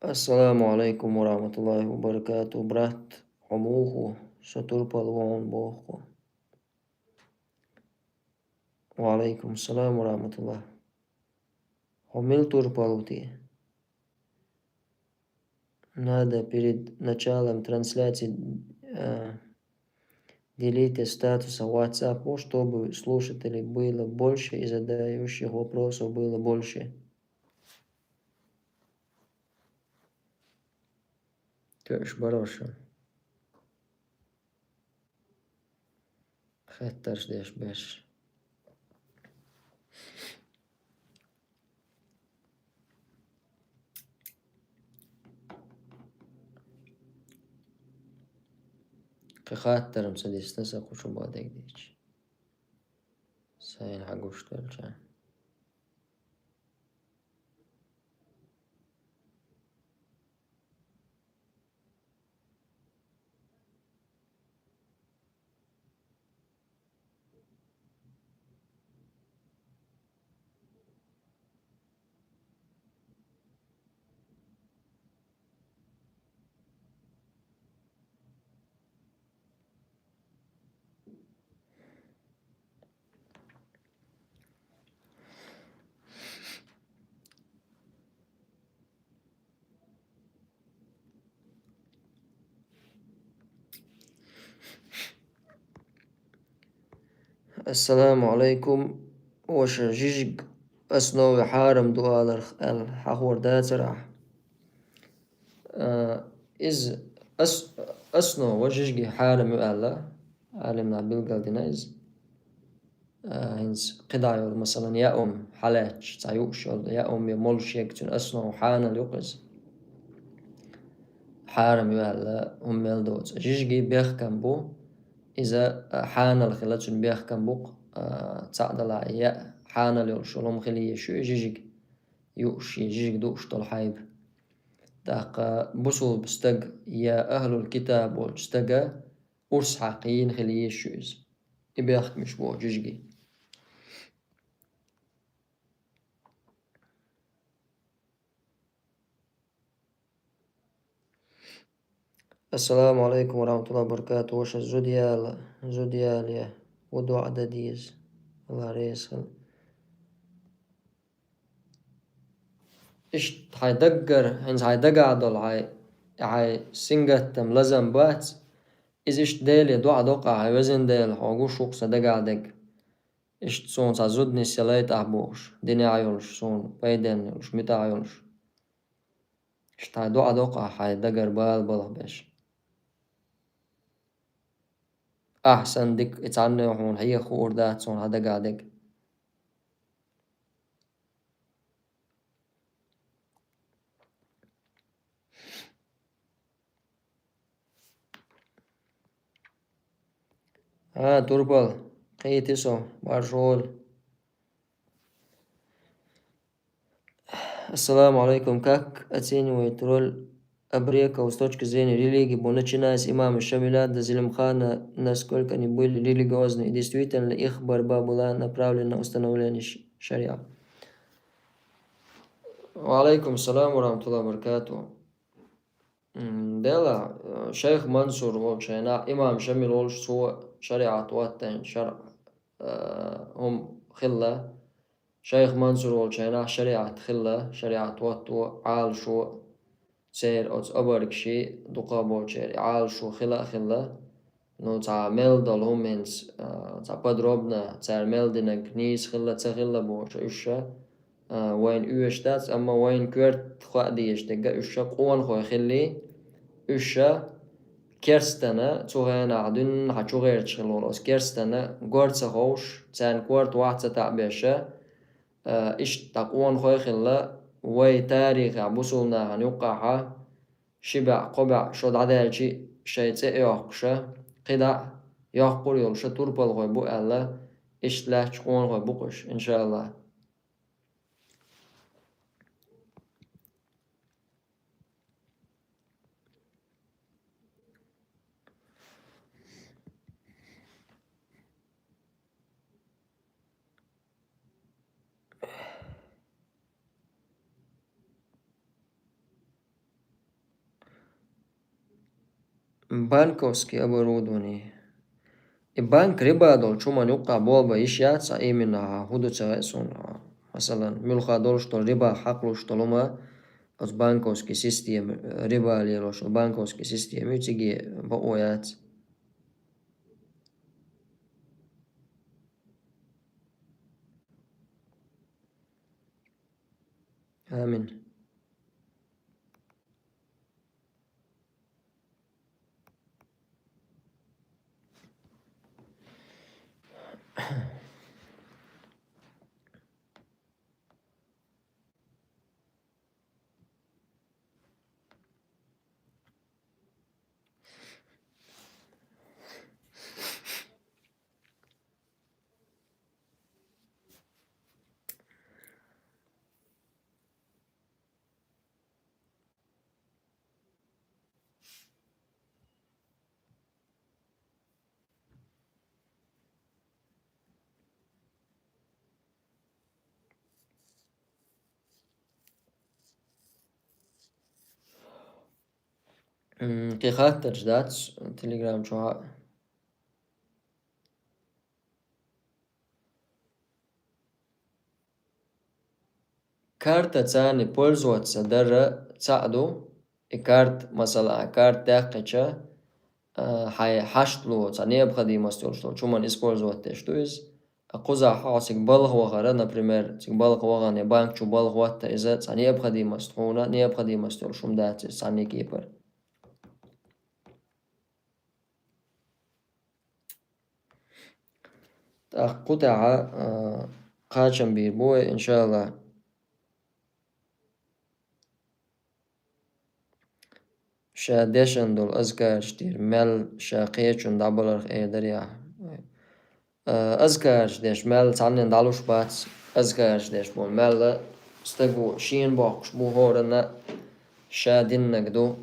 السلام عليكم ورحمة الله وبركاته. برات حموخو ستربل وون بوخو. وعليكم السلام ورحمة الله. حمل تربلوتي. Надо перед началом трансляции делите статуса WhatsApp, чтобы слушателей было больше и задающих вопросов было больше. Kös baroša. Hetters des bes. Khatterim sadistas aqushu badek dich. Sain hagushtelcha. Assalamu alaikum. Osh jijg asno harem dual الحوار ده صراحة. إز أسنو وجيجي حارم يقال عالمنا بالقلدنايز هنس قدايو مثلا يا حالاتش تعيوش يا يمولش يكتن أسنو حانا اليقز حارم يقال هم يلدوز جيجي بيخكم بو إذا حانا الخلاتشن بيخكم بوق تعدل يا حانا اليوش ولهم خلي يشو جيجي يوش جيجي دوش طول حايب داق بصل بستق يا أهل الكتاب والستقى أرس حقيين خلي يشوز إبيخ مش بو جيجي. السلام عليكم ورحمة الله وبركاته. وش زوديال يا ودو عدديز الله ريسخل إيش هيدقر هنز هيدقعدل هاي سنجتم لازم بات إيش ديلي دو عدوقع هيوزن ديل هاقو شوق صدقعدق إيش تصون سازودني سلايت أحبوش ديني عيولش صون بايدن يولش ميتا عيولش إيش هيدو عدوقع هيدقر بال بيش أحسن ديك اتعني وحون هي خور دات صون هدقعدق. تربل قيتسو بارشول. السلام عليكم как оценивает роль обреков с точки зрения религии, начиная с имама Шамиля до Зелимхана, насколько они были религиозны и действительно их борьба была направлена на установление шариа. وعليكم السلام ورحمة الله وبركاته. دلا شيخ منصور والشينا إمام شميل والش سوى شريعة واتن شرع هم خلة شيخ منصور والشينا شريعة خلة شريعة واتو عال شو سير أوت أبرك شيء دقابو شير عال شو خلة نو تا ميلدل هم هنس تا بدروبنا تا ميلدنا كنيس خلة تخلة بوش إشة وين أشتات أما وين كورت خاديش دقة إشة قوان خو خلي إشة كرستنا توهنا عدن حشو غير تشغلوس كرستنا قرت سخوش تان قرت واحد ستعبيشة إش تقوان خو خلة وي تاريخ عبوسونا هنوقعها شبع قبع شد عدالشي شيء تأيوكشة قدع يحقر يولشة تربل غوي بو ألا إش لا تشقون غوي بوقش إن شاء الله. банковские оборудование. И банк ربا دول شو من يوقع بوابا إشياء صحيح منها هدو تغيسون مثلا ملخا دولش دول ربا حقلوش دولما os bankovski sistem ribaalilos o bankovski sistemi tigi boojat. آمين. Ki khater dat telegram çoğa. كارت تاني بولزوات درة تساعدو كارت مثلا كارت داقيتشا حي حشتلو تانية بخدي مستولشتو شو من использовать تشتويز أقوزا حاسك بالغ وغرا например تك بالغ وغاني بانك شو بالغ وات إذا تانية بخدي مستخونة نية بخدي مستول شو مدات تاني كيبر قطعة قاشم بيربوي إن شاء الله شادشن دول أزكار شتير مل شاقيتشن دابلر دريا أزكار ديش مل تعنين دالوش بات أزكار ديش بول مل استقو شين باقش بو هورنا شادين نقدو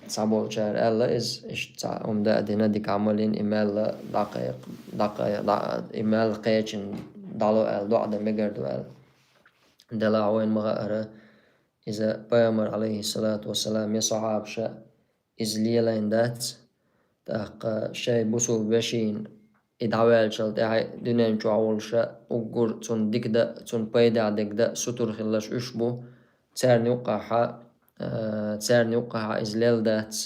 صعبول شار ألا إش دا دينا ديك عملين إيميل دقائق إيميل قيتشن دالو أل دو عدا مقردو أل دلا وين مغأرة إذا بيامر عليه الصلاة والسلام يصعب شا إز ليلين دات تاق شاي بوسو بشين إدعوال شل تاعي دينين شعول شا وقر تون ديكدا تون بيدا ديكدا ستر خلاش أشبو تسارني وقعها إز ليل دات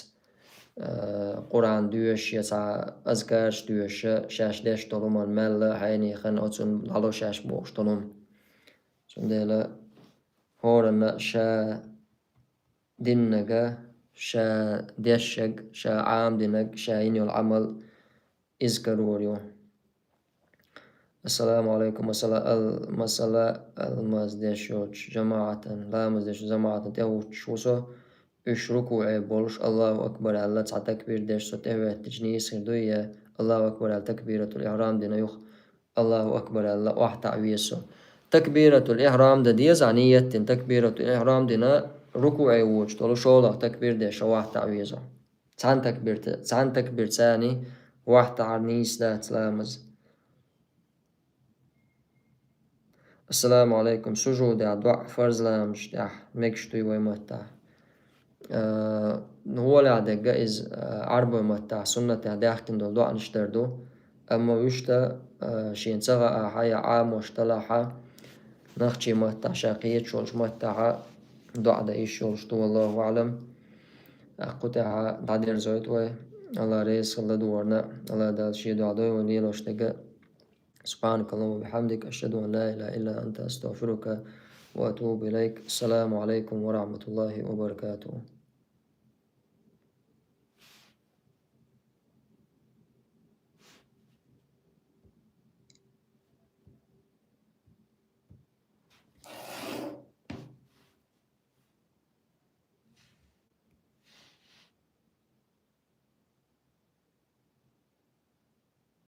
قرآن دوش يسع أذكارش دوش شاش ديش طلوم المال حيني خن أتون لالو شاش بوش طلوم تون ديلا هورنا شا دينجا شا ديشج شا عام دينج شا ينيو العمل إذكروريو. السلام عليكم مسألة المزدشوش جماعة لا مزدش جماعة تهوش وصو اشركوا عيبولش الله أكبر على تكبير ديش ستهوه تجنيس هدوية الله أكبر على تكبيرة الإحرام دينا يخ الله أكبر على واحد عويسو تكبيرة الإحرام دا ديز عنية تكبيرة الإحرام دينا ركوعي ووش طولو شولا تكبير ديش واحد تعويزو تسعن تكبير ثاني واحد عنيس دا تلامز. السلام عليكم سجود دعاء فرز لامش دح مكشتوي ويمتع هو لعدك جائز عربة متع سنة داخل دول دعاء نشتردو أما وشتا شين سغا حي عام واشتلاحا نخشي متع شاقية شولش متع دعاء دايش شولش تو الله أعلم قطع دادير زويتوي الله ريس الله دورنا الله دال شي دعاء دوي ونيلوش تقا سبحانك اللهم وبحمدك أشهد أن لا إله إلا أنت أستغفرك وأتوب إليك. السلام عليكم ورحمة الله وبركاته.